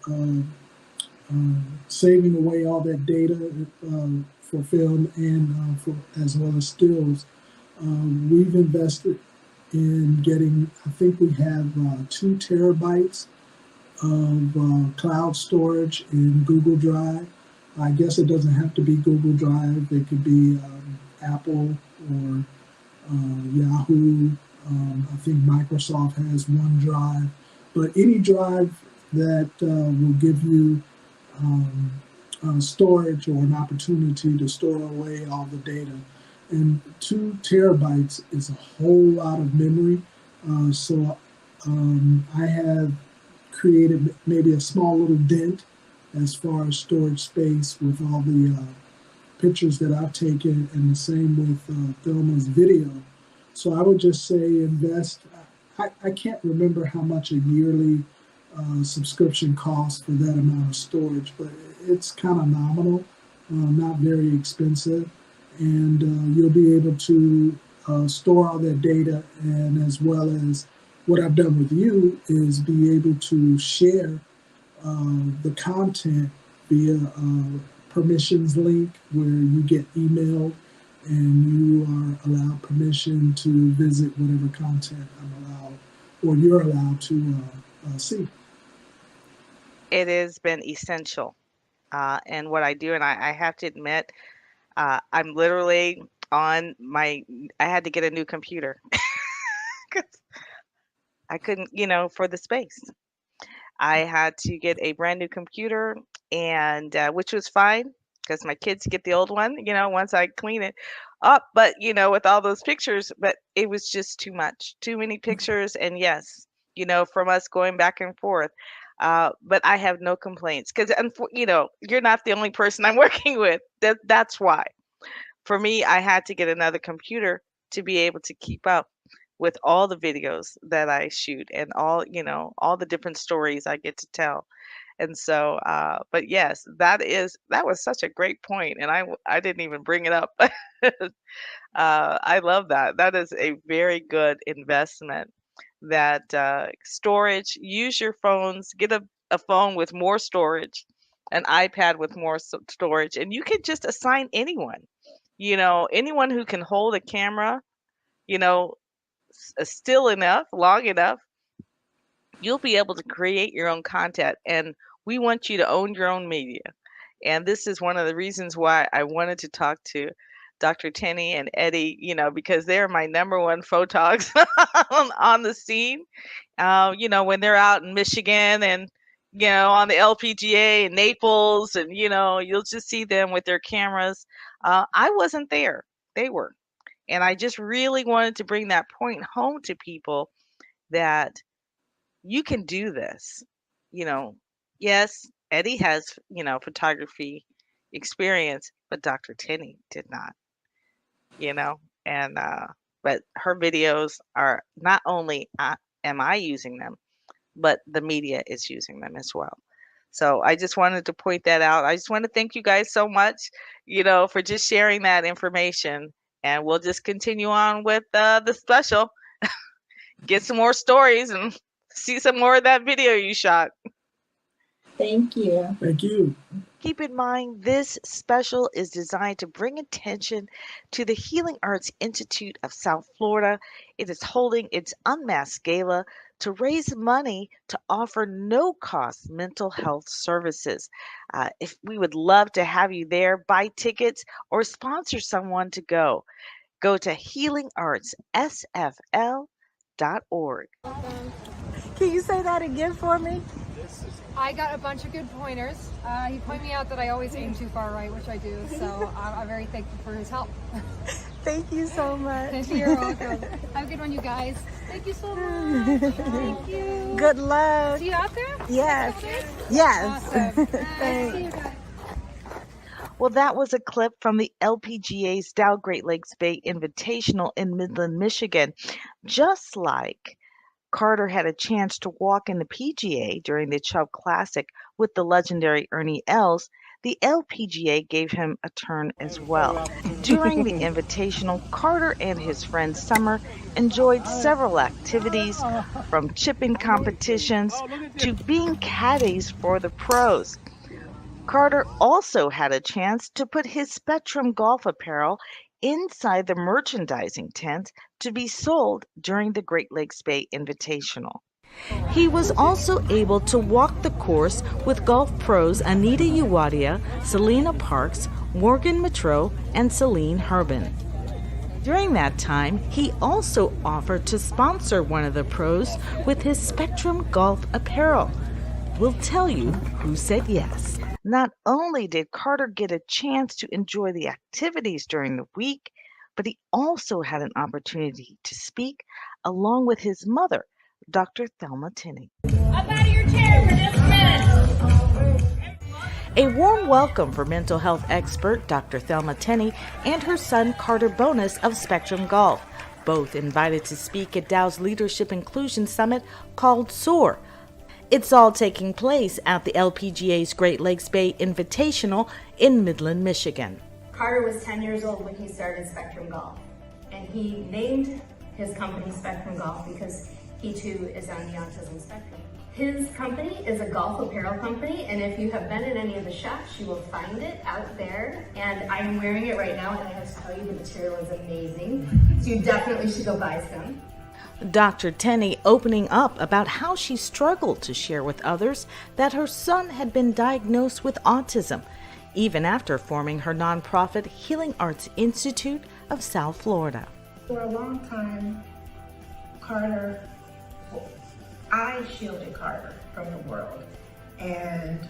saving away all that data for film and for as well as stills, we've invested in getting, I think we have 2 terabytes of cloud storage in Google Drive. I guess it doesn't have to be Google Drive. It could be Apple or Yahoo. I think Microsoft has OneDrive, but any drive that will give you storage or an opportunity to store away all the data. And 2 terabytes is a whole lot of memory. So I have created maybe a small little dent as far as storage space with all the pictures that I've taken, and the same with Thelma's video. So I would just say invest. I can't remember how much a yearly subscription costs for that amount of storage, but it's kind of nominal, not very expensive, and you'll be able to store all that data, and as well as what I've done with you is be able to share the content via permissions link where you get emailed and you are allowed permission to visit whatever content I'm allowed or you're allowed to see. It has been essential. And what I do, and I have to admit, I'm literally on I had to get a new computer because I couldn't, for the space. I had to get a brand new computer, and which was fine because my kids get the old one, once I clean it up. But, with all those pictures, but it was just too much, too many pictures. And yes, from us going back and forth. But I have no complaints because, you're not the only person I'm working with. That's why. For me, I had to get another computer to be able to keep up with all the videos that I shoot and all the different stories I get to tell. And so, but yes, that was such a great point, and I didn't even bring it up. I love that. That is a very good investment. That storage, use your phones, get a phone with more storage, an iPad with more storage, and you can just assign anyone, anyone who can hold a camera, still enough, long enough, you'll be able to create your own content. And we want you to own your own media. And this is one of the reasons why I wanted to talk to Dr. Tenney and Eddie, because they're my number one photogs on the scene. When they're out in Michigan and, on the LPGA in Naples, and, you'll just see them with their cameras. I wasn't there. They were. And I just really wanted to bring that point home to people that you can do this. Yes, Eddie has, photography experience, but Dr. Tenney did not, and but her videos are not only am I using them, but the media is using them as well. So I just wanted to point that out. I just want to thank you guys so much, for just sharing that information. And we'll just continue on with the special, get some more stories and see some more of that video you shot. Thank you. Thank you. Keep in mind, this special is designed to bring attention to the Healing Arts Institute of South Florida. It is holding its Unmasked Gala to raise money to offer no-cost mental health services. If we would love to have you there, buy tickets or sponsor someone to go. Go to healingartssfl.org. Can you say that again for me? I got a bunch of good pointers. He pointed me out that I always aim too far right, which I do, so I'm very thankful for his help. Thank you so much. You're welcome. Have a good one, you guys. Thank you so much. Thank you. Good luck. See you out there? Yes. Yes. Awesome. Thanks. See you guys. Well, that was a clip from the LPGA's Dow Great Lakes Bay Invitational in Midland, Michigan. Just like Carter had a chance to walk in the PGA during the Chubb Classic with the legendary Ernie Els, the LPGA gave him a turn as well. During the Invitational, Carter and his friend Summer enjoyed several activities, from chipping competitions to being caddies for the pros. Carter also had a chance to put his Spectrum golf apparel inside the merchandising tent to be sold during the Great Lakes Bay Invitational. He was also able to walk the course with golf pros Anita Uwadia, Selena Parks, Morgan Mitro, and Celine Harbin. During that time, he also offered to sponsor one of the pros with his Spectrum golf apparel. We'll tell you who said yes. Not only did Carter get a chance to enjoy the activities during the week, but he also had an opportunity to speak along with his mother, Dr. Thelma Tenney. Up out of your chair for just a minute. A warm welcome for mental health expert Dr. Thelma Tenney and her son Carter Bonus of Spectrum Golf, both invited to speak at Dow's Leadership Inclusion Summit called SOAR. It's all taking place at the LPGA's Great Lakes Bay Invitational in Midland, Michigan. Carter was 10 years old when he started Spectrum Golf, and he named his company Spectrum Golf because he too is on the autism spectrum. His company is a golf apparel company, and if you have been in any of the shops, you will find it out there. And I'm wearing it right now, and I have to tell you the material is amazing. So you definitely should go buy some. Dr. Tenney opening up about how she struggled to share with others that her son had been diagnosed with autism, even after forming her nonprofit Healing Arts Institute of South Florida. For a long time, I shielded Carter from the world and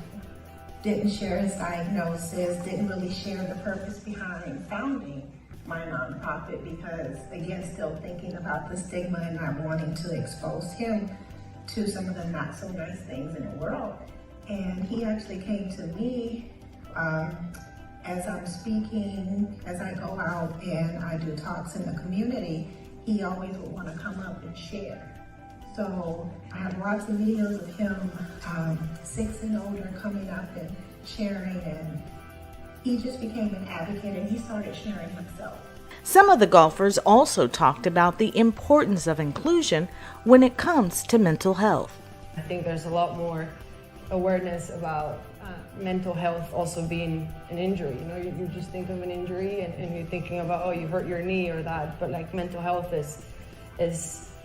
didn't share his diagnosis, didn't really share the purpose behind founding my nonprofit because, again, still thinking about the stigma and not wanting to expose him to some of the not so nice things in the world. And he actually came to me as I'm speaking, as I go out and I do talks in the community, he always would want to come up and share. So I have lots of videos of him, 6 and older, coming up and sharing, and he just became an advocate and he started sharing himself. Some of the golfers also talked about the importance of inclusion when it comes to mental health. I think there's a lot more awareness about mental health also being an injury. You know, you just think of an injury and you're thinking about, oh, you hurt your knee or that, but like mental health is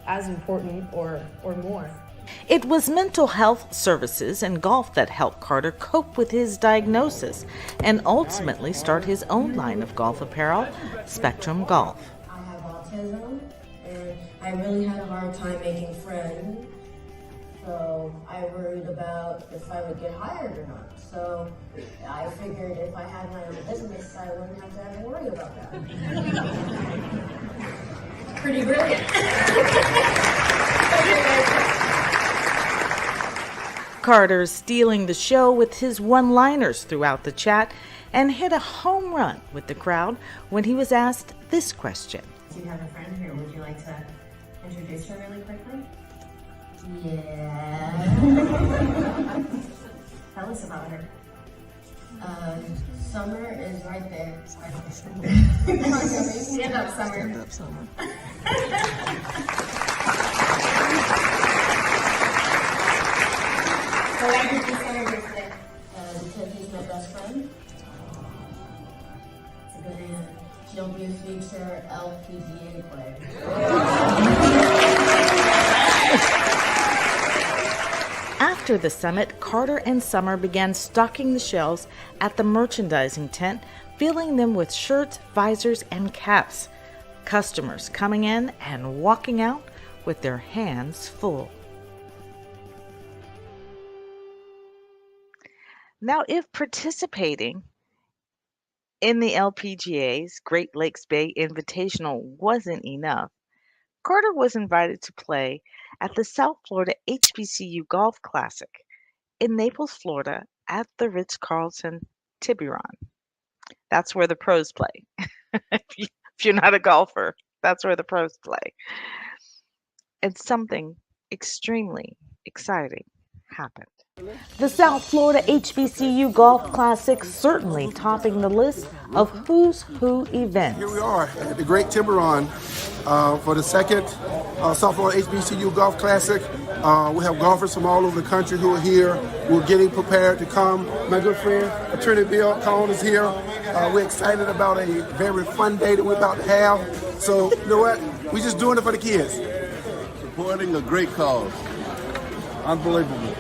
as important or more. It was mental health services and golf that helped Carter cope with his diagnosis and ultimately start his own line of golf apparel, Spectrum Golf. I have autism and I really had a hard time making friends. So I worried about if I would get hired or not. So I figured if I had my own business, I wouldn't have to worry about that. Pretty brilliant. Carter stealing the show with his one-liners throughout the chat and hit a home run with the crowd when he was asked this question. Do you have a friend here? Would you like to introduce her really quickly? Yeah. Tell us about her. Summer is right there. Stand up, Summer. Stand up, Summer. So why did you Summer here today? Because he's my best friend. It's a good answer. She'll be a future LPGA player. After the summit, Carter and Summer began stocking the shelves at the merchandising tent, filling them with shirts, visors, and caps. Customers coming in and walking out with their hands full. Now, if participating in the LPGA's Great Lakes Bay Invitational wasn't enough, Carter was invited to play at the South Florida HBCU Golf Classic in Naples, Florida at the Ritz-Carlton Tiburon. That's where the pros play. If you're not a golfer, that's where the pros play. And something extremely exciting happened. The South Florida HBCU Golf Classic certainly topping the list of who's who events. Here we are at the Great Tiburon for the second South Florida HBCU Golf Classic. We have golfers from all over the country who are here. We're getting prepared to come. My good friend, Attorney Bill Cohn is here. We're excited about a very fun day that we're about to have. So, you know what? We're just doing it for the kids. Supporting a great cause. Unbelievable.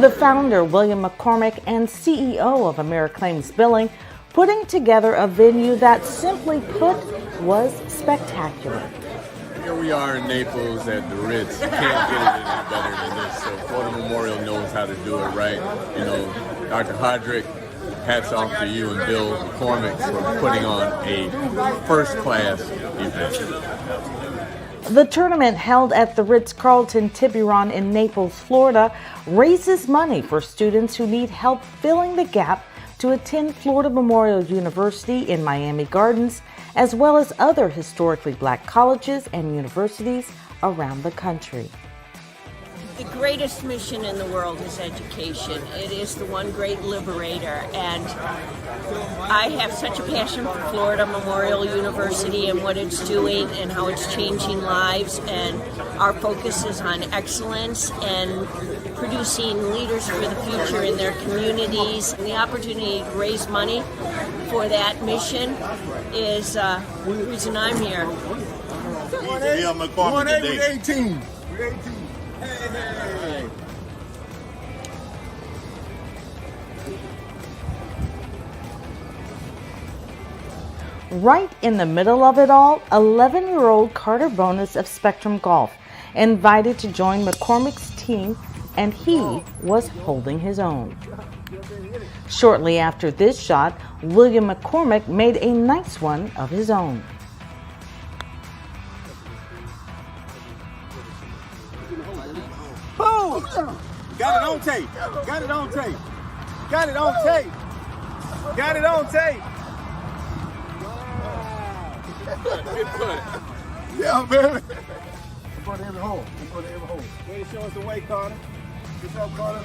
The founder, William McCormick, and CEO of Americlaims Billing, putting together a venue that, simply put, was spectacular. Here we are in Naples at the Ritz. You can't get it any better than this. So Florida Memorial knows how to do it right. You know, Dr. Hodrick, hats off to you and Bill McCormick for putting on a first-class event. The tournament, held at the Ritz-Carlton Tiburon in Naples, Florida, raises money for students who need help filling the gap to attend Florida Memorial University in Miami Gardens, as well as other historically Black colleges and universities around the country. The greatest mission in the world is education. It is the one great liberator, and I have such a passion for Florida Memorial University and what it's doing and how it's changing lives, and our focus is on excellence and producing leaders for the future in their communities. And the opportunity to raise money for that mission is the reason I'm here. 1-8 Hey. Right in the middle of it all, 11-year-old Carter Bonus of Spectrum Golf invited to join McCormick's team, and he was holding his own. Shortly after this shot, William McCormick made a nice one of his own. Boom! Got it on tape. Got it on tape. Got it on tape. Got it on tape. Good putt. Yeah, man. Go to every hole. Go to every hole. Way to show us the way, Carter. Good job, Carter.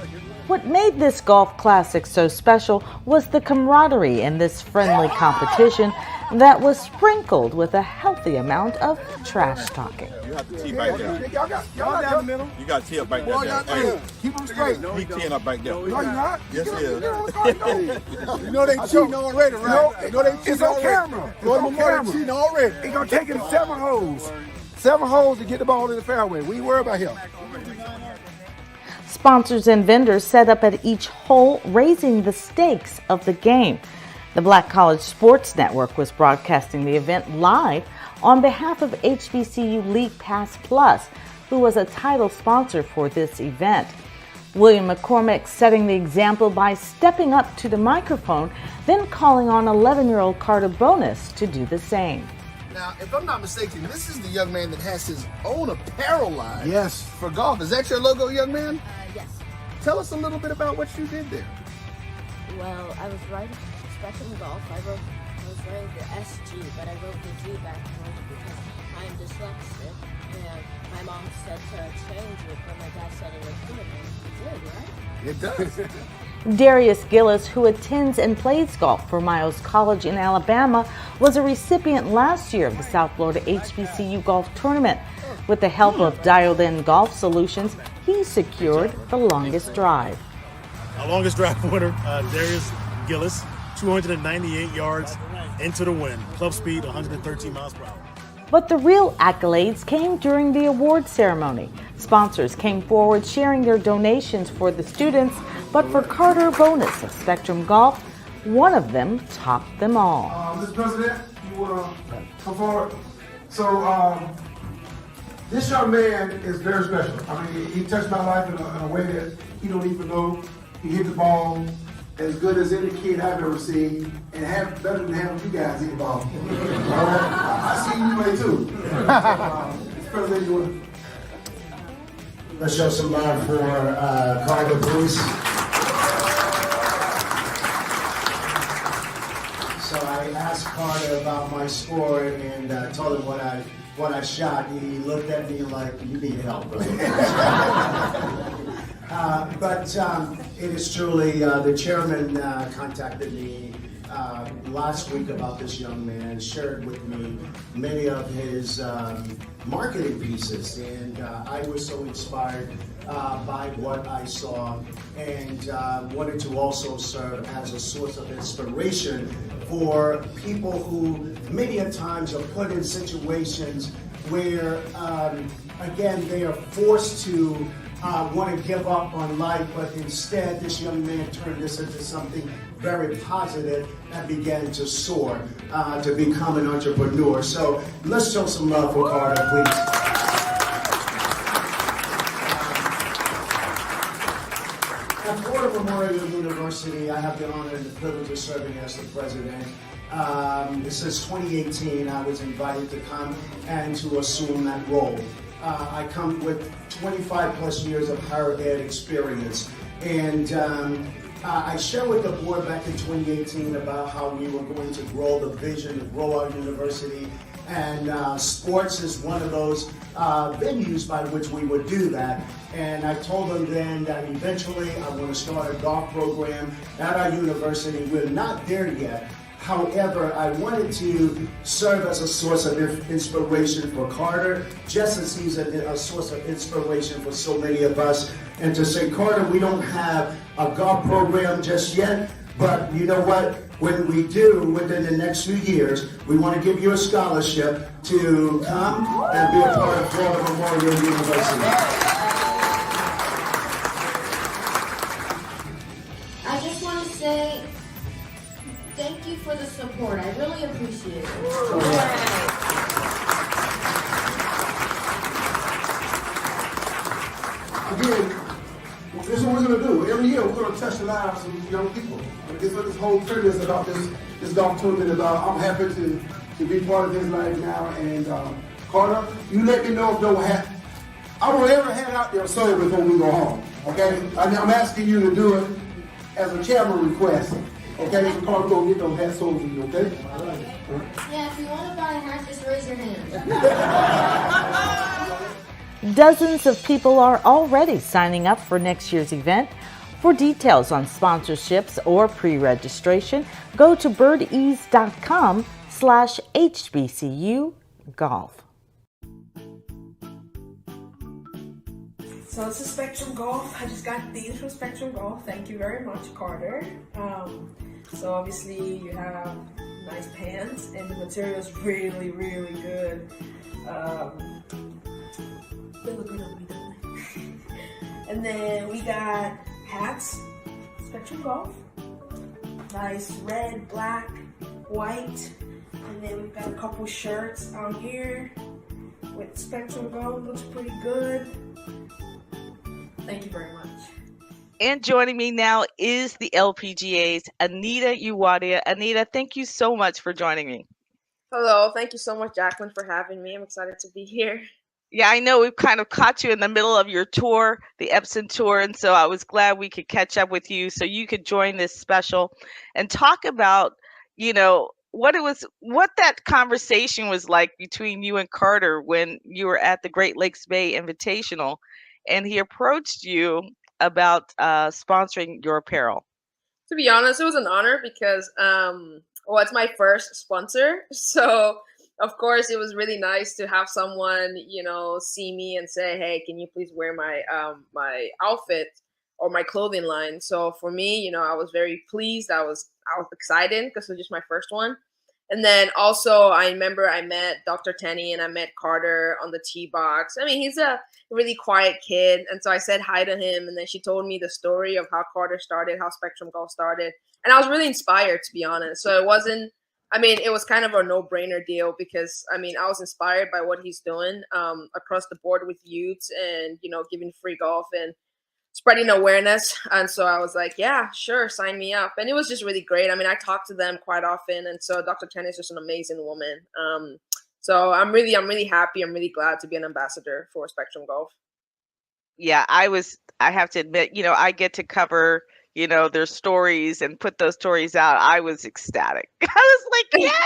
What made this golf classic so special was the camaraderie in this friendly competition that was sprinkled with a healthy amount of trash talking. You have to tee back there. Y'all down the middle. You got to tee up back there. Hey, keep them straight. He teeing up back there. No, you're not. Yes, he is. You know they cheating already, right? You know they cheating already. Camera. It's on camera. Cheating already. He's going to take it to 7 holes. 7 holes to get the ball in the fairway. We ain't worry about him. Sponsors and vendors set up at each hole, raising the stakes of the game. The Black College Sports Network was broadcasting the event live on behalf of HBCU League Pass Plus, who was a title sponsor for this event. William McCormick setting the example by stepping up to the microphone, then calling on 11-year-old Carter Bonus to do the same. Now, if I'm not mistaken, this is the young man that has his own apparel line. Yes. For golf. Is that your logo, young man? Yes. Tell us a little bit about what you did there. Well, I was writing Spectrum Golf. I was writing the SG, but I wrote the G back home because I'm dyslexic. And my mom said to change it, but my dad said it was good. And it did, right? It does. Darius Gillis, who attends and plays golf for Miles College in Alabama, was a recipient last year of the South Florida HBCU Golf Tournament. With the help of Dialed In Golf Solutions, he secured the longest drive. Our longest drive winner, Darius Gillis, 298 yards into the wind, club speed 113 miles per hour. But the real accolades came during the award ceremony. Sponsors came forward sharing their donations for the students, but for Carter Bonus of Spectrum Golf, one of them topped them all. Mr. President, you want to come forward? So, this young man is very special. I mean, he touched my life in a way that he don't even know. He hit the ball as good as any kid I've ever seen, and better than having you guys hit the ball. I see you play too. Mr. President, you want to? Let's show some love for Carter, please. So I asked Carter about my score and told him what I shot. He looked at me like, you need help. But it is truly, the chairman contacted me last week about this young man, shared with me many of his marketing pieces, and I was so inspired by what I saw, and wanted to also serve as a source of inspiration for people who many a times are put in situations where, again, they are forced to want to give up on life, but instead this young man turned this into something very positive and began to soar, to become an entrepreneur. So let's show some love for Carter, please. At Florida Memorial University, I have the honor and the privilege of serving as the president. Since 2018, I was invited to come and to assume that role. I come with 25 plus years of higher ed experience, and I shared with the board back in 2018 about how we were going to grow the vision, to grow our university, and sports is one of those venues by which we would do that. And I told them then that eventually I want to start a golf program at our university. We're not there yet. However, I wanted to serve as a source of inspiration for Carter, just as he's a source of inspiration for so many of us. And to say, Carter, we don't have a golf program just yet, but you know what? When we do, within the next few years, we want to give you a scholarship to come and be a part of Florida Memorial University. I just want to say thank you for the support. I really appreciate it. Again, this is what we're going to do. Every year, we're going to touch the lives of these young people. This is what this whole premise about this golf tournament about. I'm happy to be part of this life now. And Carter, you let me know if no hat. I want every hat out there sold before we go home. Okay? I'm asking you to do it as a camera request. Okay, so Carter, go get those hats sold for you. Okay? Yeah, if you want to buy a hat, just raise your hand. Dozens of people are already signing up for next year's event. For details on sponsorships or pre-registration, go to birdease.com/HBCU golf. So this is Spectrum Golf. I just got these from Spectrum Golf. Thank you very much, Carter. So obviously you have nice pants and the material is really, really good. They look good on me, don't they? And then we got hats, Spectrum Golf. Nice red, black, white. And then we've got a couple shirts out here with Spectrum Golf. Looks pretty good. Thank you very much. And joining me now is the LPGA's Anita Uwadia. Anita, thank you so much for joining me. Hello, thank you so much, Jacqueline, for having me. I'm excited to be here. Yeah, I know we've kind of caught you in the middle of your tour, the Epson tour, and so I was glad we could catch up with you so you could join this special and talk about, what that conversation was like between you and Carter when you were at the Great Lakes Bay Invitational and he approached you about sponsoring your apparel. To be honest, it was an honor because, it's my first sponsor. So, of course, it was really nice to have someone, see me and say, hey, can you please wear my my outfit or my clothing line? So for me, I was very pleased. I was excited because it was just my first one. And then also I remember I met Dr. Tenney and I met Carter on the tee box. I mean, he's a really quiet kid. And so I said hi to him. And then she told me the story of how Carter started, how Spectrum Golf started. And I was really inspired, to be honest. So it was kind of a no-brainer deal because, I was inspired by what he's doing across the board with youths and, giving free golf and spreading awareness. And so I was like, yeah, sure, sign me up. And it was just really great. I talk to them quite often. And so Dr. Tenney is just an amazing woman. So I'm really happy. I'm really glad to be an ambassador for Spectrum Golf. Yeah, I have to admit, I get to cover, their stories and put those stories out. I was ecstatic. I was like, yes,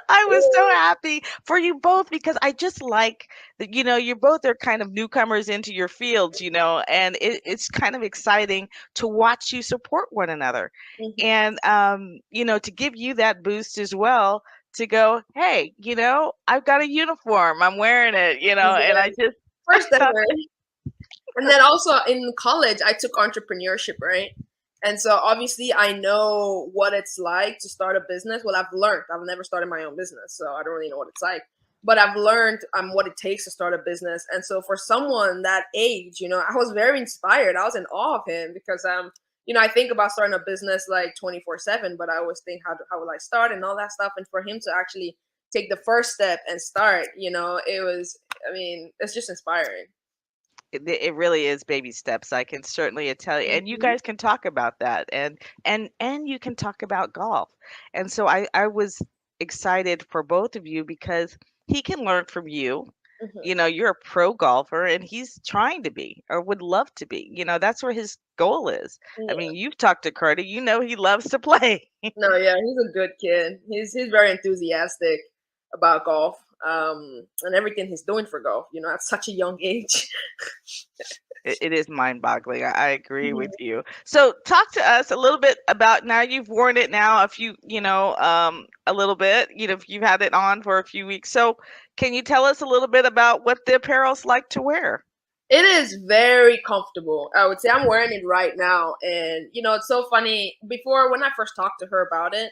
I was so happy for you both because I just like that, you both are kind of newcomers into your fields, and it's kind of exciting to watch you support one another. Mm-hmm. And, to give you that boost as well, to go, hey, I've got a uniform, I'm wearing it, and I just. First ever. And then also in college, I took entrepreneurship, right? And so obviously I know what it's like to start a business. Well, I've learned. I've never started my own business, so I don't really know what it's like. But I've learned what it takes to start a business. And so for someone that age, I was very inspired. I was in awe of him because, I think about starting a business like 24/7, but I always think, how will I start and all that stuff. And for him to actually take the first step and start, it's just inspiring. It really is baby steps. I can certainly tell you, and you Mhm. guys can talk about that, and you can talk about golf. And so I was excited for both of you because he can learn from you. Mhm. You know, you're a pro golfer, and he's trying to be or would love to be. You know, that's where his goal is. I Yeah. mean, you've talked to Carter. You know, he loves to play. No, yeah, he's a good kid. He's very enthusiastic about golf, and everything he's doing for golf. You know, at such a young age. It is mind-boggling. I agree with Mhm. you. So talk to us a little bit about now you've worn it now a few, a little bit, if you've had it on for a few weeks. So can you tell us a little bit about what the apparel's like to wear? It is very comfortable. I would say I'm wearing it right now, and it's so funny. Before, when I first talked to her about it,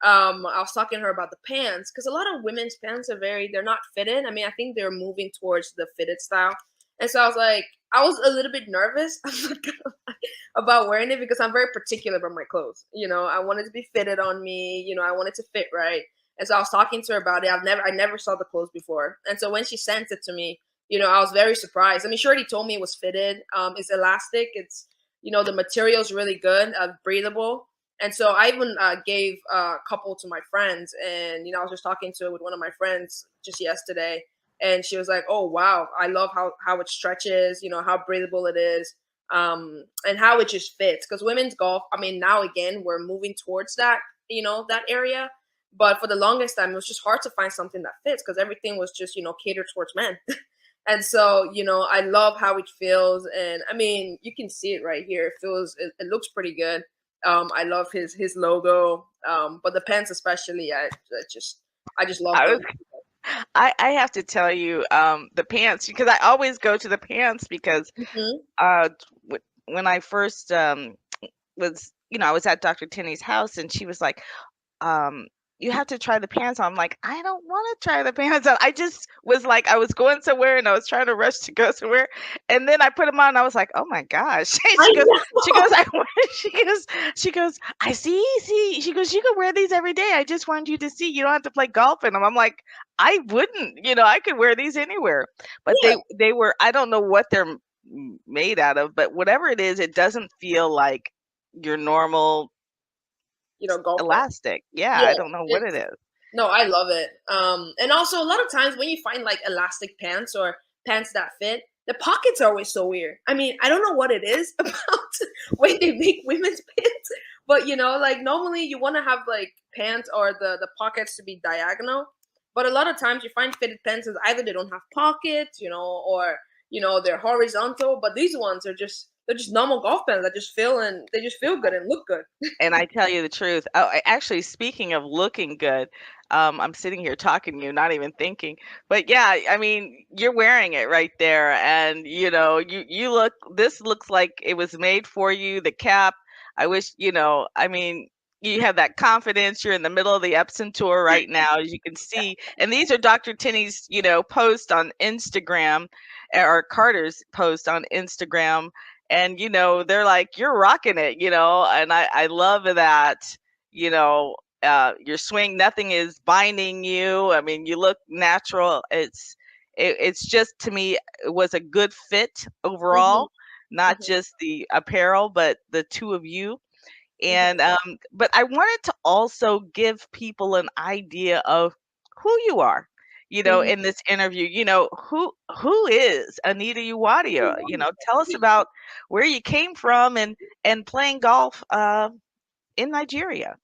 I was talking to her about the pants because a lot of women's pants they're not fitted. I mean, I think they're moving towards the fitted style, and so I was like, I was a little bit nervous. I'm not gonna lie, about wearing it because I'm very particular about my clothes. I want it to be fitted on me. I want it to fit right. And so I was talking to her about it. I never saw the clothes before, and so when she sent it to me. I was very surprised. I mean, she already told me it was fitted. It's elastic. It's, the material is really good, breathable. And so I even gave a couple to my friends. And, I was just talking to with one of my friends just yesterday. And she was like, oh, wow, I love how it stretches, how breathable it is, and how it just fits. Because women's golf, I mean, now again, we're moving towards that, that area. But for the longest time, it was just hard to find something that fits because everything was just, catered towards men. And so, I love how it feels. And I mean, you can see it right here. It looks pretty good. I love his logo. But the pants especially, I just love I was them. I have to tell you, the pants because I always go to the pants because Mhm. when I first I was at Dr. Tenney's house and she was like, um, you have to try the pants on. I'm like, I don't want to try the pants on. I just was like, I was going somewhere and I was trying to rush to go somewhere. And then I put them on and I was like, oh my gosh. I She goes, know. she goes, I see. She goes, you can wear these every day. I just wanted you to see. You don't have to play golf in them. I'm like, I wouldn't, I could wear these anywhere. But Yeah. they were, I don't know what they're made out of, but whatever it is, it doesn't feel like your normal Golf pants. elastic. Yeah, Yeah. I don't know what it is. No, I love it. And also a lot of times when you find like elastic pants or pants that fit, the pockets are always so weird. I mean, I don't know what it is about when they make women's pants, but like normally you want to have like pants or the pockets to be diagonal, but a lot of times you find fitted pants is either they don't have pockets, or they're horizontal, but these ones are they're just normal golf pants that just feel and they just feel good and look good. And I tell you the truth. Oh, actually, speaking of looking good, I'm sitting here talking to you, not even thinking. But yeah, I mean, you're wearing it right there, and you look. This looks like it was made for you. The cap. I wish, I mean, you have that confidence. You're in the middle of the Epson tour right now, as you can see. And these are Dr. Tenney's, post on Instagram, or Carter's post on Instagram. And they're like, you're rocking it, and I love that, your swing, nothing is binding you. I mean, you look natural. It's just, to me, it was a good fit Mhm. overall, not Mhm. just the apparel, but the two of you. Mhm. And but I wanted to also give people an idea of who you are, Mhm. in this interview. Who is Anita Uwadia? Tell us about where you came from and playing golf in Nigeria.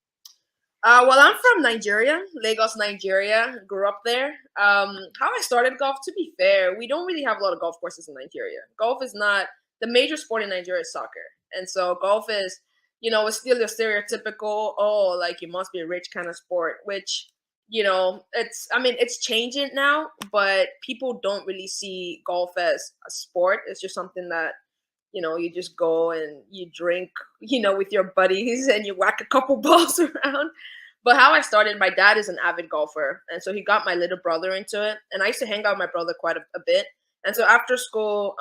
Well, I'm from Nigeria, Lagos, Nigeria. Grew up there. How I started golf, to be fair, we don't really have a lot of golf courses in Nigeria. Golf is not the major sport in Nigeria is soccer, and so golf is, it's still your stereotypical, oh, like you must be rich kind of sport. Which, I mean, it's changing now, but people don't really see golf as a sport. It's just something that you just go and you drink, with your buddies and you whack a couple balls around. But how I started, my dad is an avid golfer. And so he got my little brother into it. And I used to hang out with my brother quite a bit. And so after school,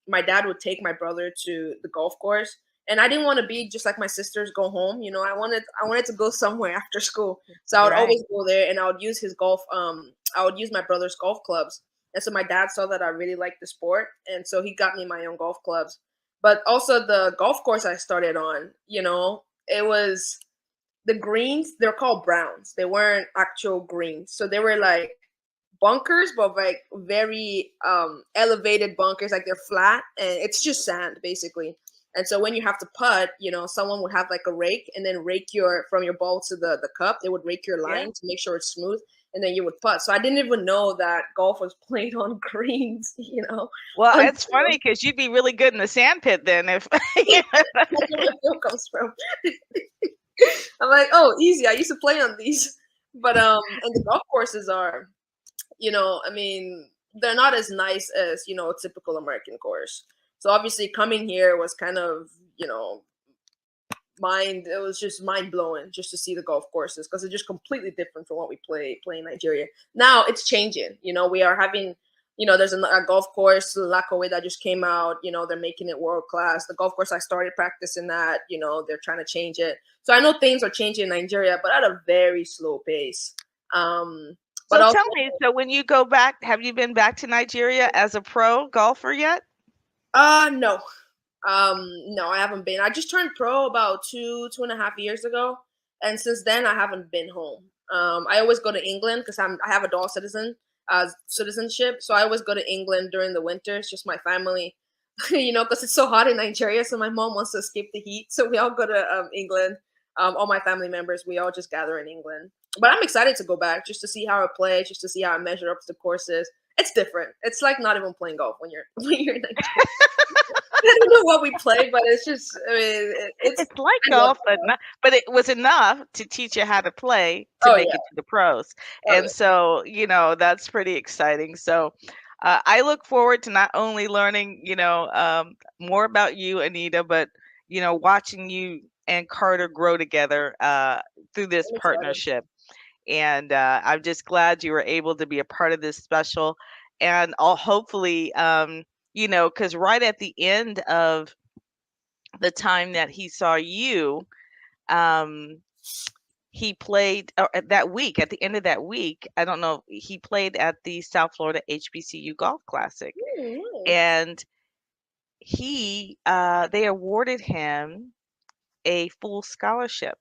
my dad would take my brother to the golf course. And I didn't want to be just like my sisters, go home. I wanted to go somewhere after school. So I would Right. always go there and I would use his golf, I would use my brother's golf clubs. And so my dad saw that I really liked the sport, and so he got me my own golf clubs. But also the golf course I started on, it was the greens. They're called browns. They weren't actual greens, so they were like bunkers, but like very elevated bunkers, like they're flat and it's just sand basically. And so when you have to putt, someone would have like a rake and then rake from your ball to the cup. They would rake your line to make sure it's smooth, and then you would putt. So I didn't even know that golf was played on greens. Well, it's funny because you'd be really good in the sand pit then if That's where my feel comes from. I'm like, oh, easy. I used to play on these. But and the golf courses are, they're not as nice as, a typical American course. So obviously coming here was kind of, it was just mind blowing just to see the golf courses, because it's just completely different from what we play in Nigeria. Now it's changing. We are having, there's a golf course, Lakowe, that just came out. They're making it world class. The golf course I started practicing at, they're trying to change it. So I know things are changing in Nigeria, but at a very slow pace. So tell me, so when you go back, have you been back to Nigeria as a pro golfer yet? No. No, I haven't been. I just turned pro about 2.5 years ago. And since then I haven't been home. I always go to England because I have a dual citizenship. So I always go to England during the winter. It's just my family, because it's so hot in Nigeria. So my mom wants to escape the heat. So we all go to England. All my family members, we all just gather in England. But I'm excited to go back just to see how I play, just to see how I measure up to the courses. It's different. It's like not even playing golf when you're in Nigeria. I don't know what we play, but it's just, it's like golf, but it was enough to teach you how to play to make it to the pros. And so, that's pretty exciting. So I look forward to not only learning, more about you, Anita, but, watching you and Carter grow together through this partnership. And I'm just glad you were able to be a part of this special. And I'll hopefully, because right at the end of the time that he saw you, he played that week. At the end of that week, I don't know, he played at the South Florida HBCU Golf Classic. And they awarded him a full scholarship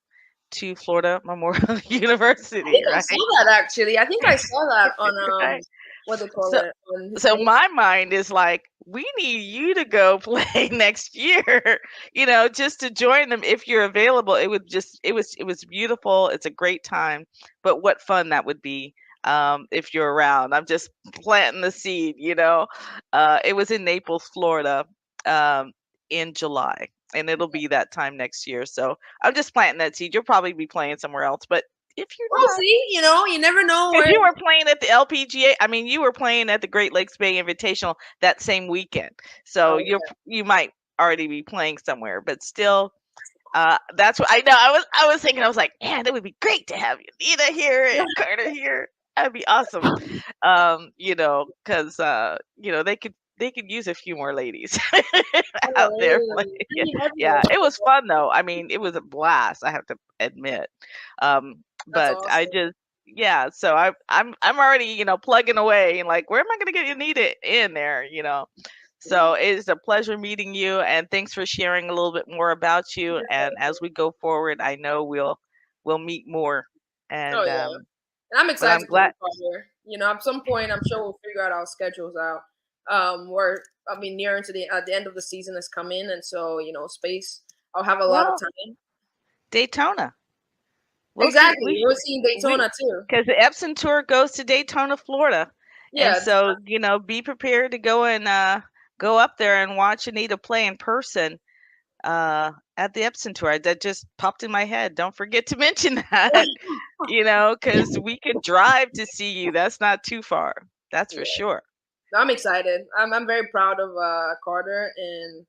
to Florida Memorial University. I think I saw that actually. I think I saw that on what they call it. So my mind is like, we need you to go play next year, just to join them if you're available. It was beautiful. It's a great time, but what fun that would be if you're around. I'm just planting the seed, It was in Naples, Florida, in July. And it'll be that time next year. So I'm just planting that seed. You'll probably be playing somewhere else, but if you're not, see, you never know. If you were playing at the LPGA, you were playing at the Great Lakes Bay Invitational that same weekend. So you might already be playing somewhere, but still, that's what I know. I was thinking, I was like, man, it would be great to have Anita here and Carter here. That'd be awesome. Because they could use a few more ladies out there. Yeah, it was fun though. It was a blast, I have to admit. But awesome. I just, so I'm already, plugging away and like, where am I going to get Anita in there, So it's a pleasure meeting you, and thanks for sharing a little bit more about you. And as we go forward, I know we'll meet more. And, and I'm excited. I'm glad. At some point, I'm sure we'll figure out our schedules out. Near into the end of the season is coming, and so space. I'll have a lot of time. Daytona. Exactly. We're seeing Daytona too. Because the Epson Tour goes to Daytona, Florida. Yeah. And so, be prepared to go and go up there and watch Anita play in person at the Epson Tour. That just popped in my head. Don't forget to mention that, because we could drive to see you. That's not too far. That's for sure. I'm excited. I'm very proud of Carter, and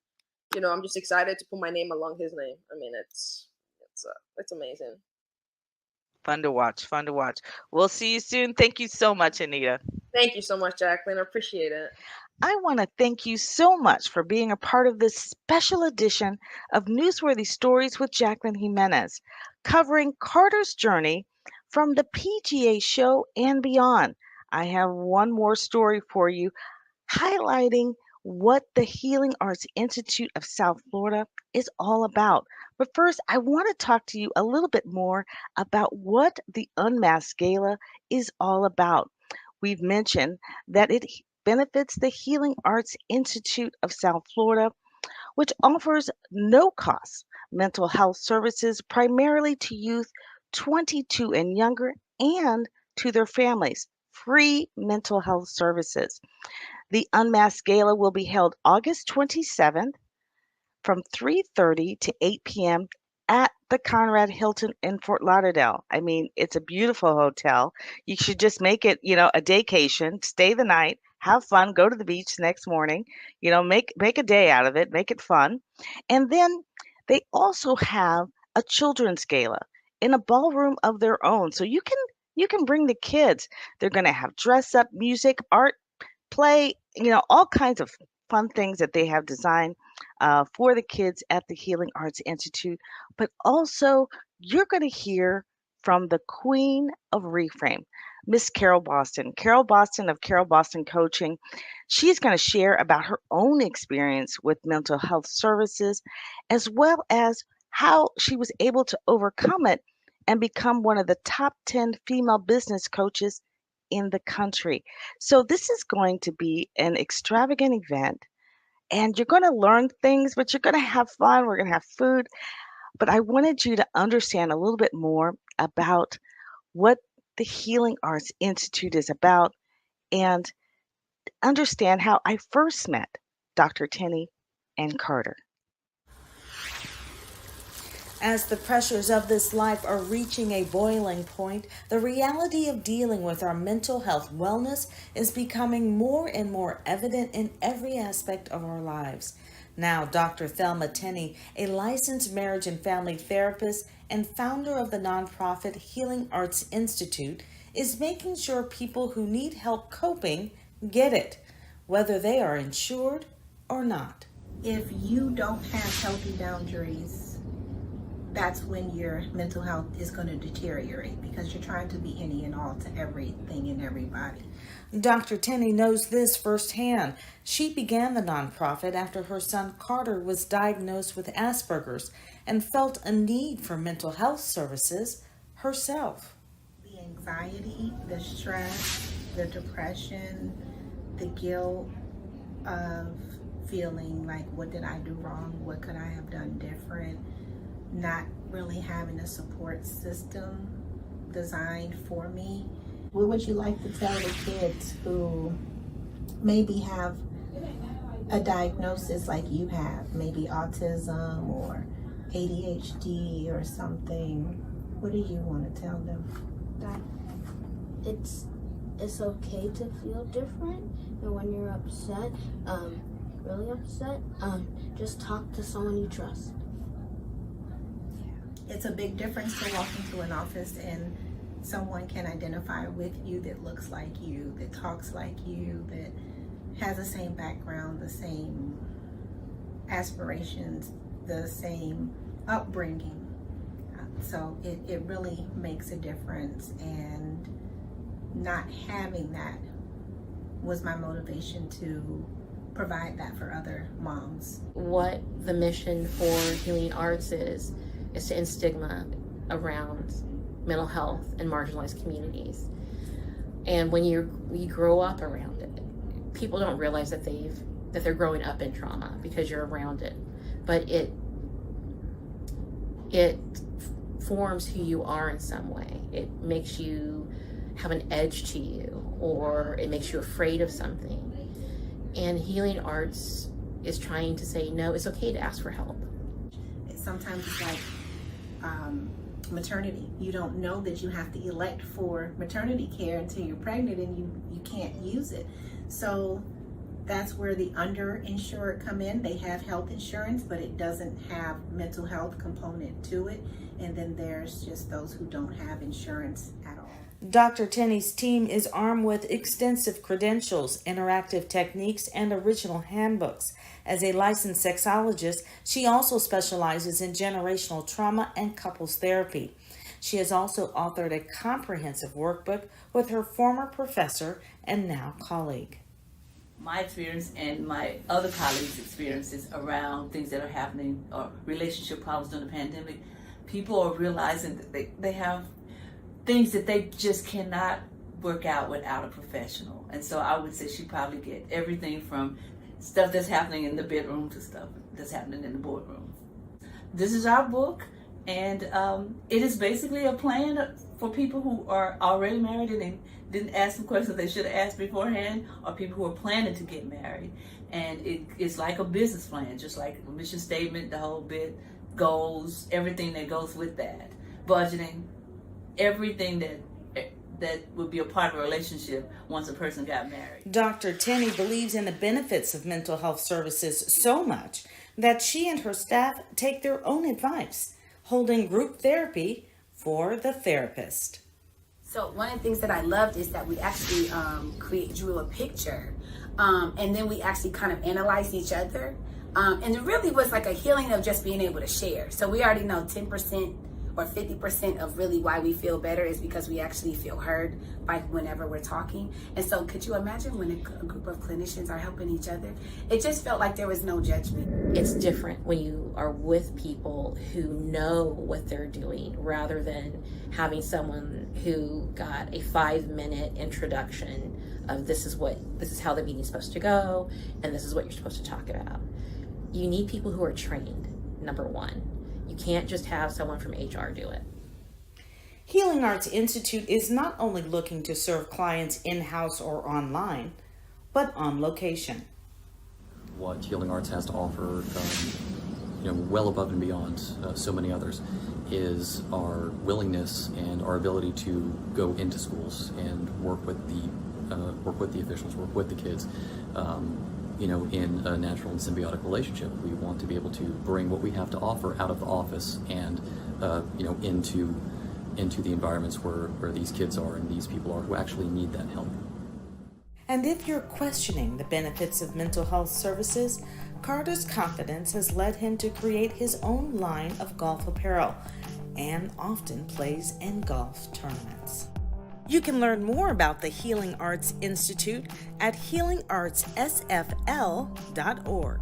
I'm just excited to put my name along his name. It's amazing. Fun to watch. We'll see you soon. Thank you so much, Anita. Thank you so much, Jacqueline. I appreciate it. I want to thank you so much for being a part of this special edition of Newsworthy Stories with Jacqueline Jimenez, covering Carter's journey from the PGA Show and beyond. I have one more story for you highlighting what the Healing Arts Institute of South Florida is all about. But first, I want to talk to you a little bit more about what the Unmasked Gala is all about. We've mentioned that it benefits the Healing Arts Institute of South Florida, which offers no cost mental health services primarily to youth 22 and younger and to their families. Free mental health services. The Unmasked Gala will be held August 27th from 3:30 to 8 p.m. at the Conrad Hilton in Fort Lauderdale. I mean, it's a beautiful hotel. You should just make it, a daycation, stay the night, have fun, go to the beach the next morning, make a day out of it, make it fun. And then they also have a children's gala in a ballroom of their own. So you can bring the kids. They're going to have dress up, music, art, play, all kinds of fun things that they have designed for the kids at the Healing Arts Institute. But also, you're going to hear from the queen of Reframe, Miss Carol Boston. Carol Boston of Carol Boston Coaching. She's going to share about her own experience with mental health services, as well as how she was able to overcome it and become one of the top 10 female business coaches in the country. So this is going to be an extravagant event and you're going to learn things, but you're going to have fun. We're going to have food. But I wanted you to understand a little bit more about what the Healing Arts Institute is about and understand how I first met Dr. Tenney and Carter. As the pressures of this life are reaching a boiling point, the reality of dealing with our mental health wellness is becoming more and more evident in every aspect of our lives. Now, Dr. Thelma Tenney, a licensed marriage and family therapist and founder of the nonprofit Healing Arts Institute, is making sure people who need help coping get it, whether they are insured or not. If you don't have healthy boundaries, that's when your mental health is going to deteriorate because you're trying to be any and all to everything and everybody. Dr. Tenney knows this firsthand. She began the nonprofit after her son Carter was diagnosed with Asperger's and felt a need for mental health services herself. The anxiety, the stress, the depression, the guilt of feeling like, what did I do wrong? What could I have done different? Not really having a support system designed for me. What would you like to tell the kids who maybe have a diagnosis like you have, maybe autism or ADHD or something? What do you want to tell them? That it's okay to feel different, and when you're upset, really upset, just talk to someone you trust. It's a big difference to walk into an office and someone can identify with you that looks like you, that talks like you, that has the same background, the same aspirations, the same upbringing. So it really makes a difference, and not having that was my motivation to provide that for other moms. What the mission for Healing Arts is to end stigma around mental health in marginalized communities. And when you grow up around it, people don't realize that they're growing up in trauma because you're around it. But it forms who you are in some way. It makes you have an edge to you, or it makes you afraid of something. And Healing Arts is trying to say, no, it's okay to ask for help. Sometimes it's like maternity. You don't know that you have to elect for maternity care until you're pregnant, and you can't use it. So that's where the underinsured come in. They have health insurance, but it doesn't have mental health component to it. And then there's just those who don't have insurance at all. Dr. Tenney's team is armed with extensive credentials, interactive techniques, and original handbooks. As a licensed sexologist, she also specializes in generational trauma and couples therapy. She has also authored a comprehensive workbook with her former professor and now colleague. My experience and my other colleagues' experiences around things that are happening or relationship problems during the pandemic, people are realizing that they have things that they just cannot work out without a professional. And so I would say she probably get everything from stuff that's happening in the bedroom to stuff that's happening in the boardroom. This is our book, and it is basically a plan for people who are already married and didn't ask some questions they should have asked beforehand, or people who are planning to get married. And it's like a business plan, just like a mission statement, the whole bit, goals, everything that goes with that, budgeting, everything that would be a part of a relationship once a person got married. Dr. Tenney believes in the benefits of mental health services so much that she and her staff take their own advice, holding group therapy for the therapist. So one of the things that I loved is that we actually drew a picture, and then we actually kind of analyzed each other. And it really was like a healing of just being able to share. So we already know 10% or 50% of really why we feel better is because we actually feel heard by whenever we're talking. And so could you imagine when a group of clinicians are helping each other? It just felt like there was no judgment. It's different when you are with people who know what they're doing rather than having someone who got a 5-minute introduction of this is how the meeting's supposed to go and this is what you're supposed to talk about. You need people who are trained, number one. You can't just have someone from HR do it. Healing Arts Institute is not only looking to serve clients in-house or online, but on location. What Healing Arts has to offer, well above and beyond so many others, is our willingness and our ability to go into schools and work with the officials, work with the kids. In a natural and symbiotic relationship. We want to be able to bring what we have to offer out of the office and, into the environments where these kids are and these people are who actually need that help. And if you're questioning the benefits of mental health services, Carter's confidence has led him to create his own line of golf apparel and often plays in golf tournaments. You can learn more about the Healing Arts Institute at healingartssfl.org.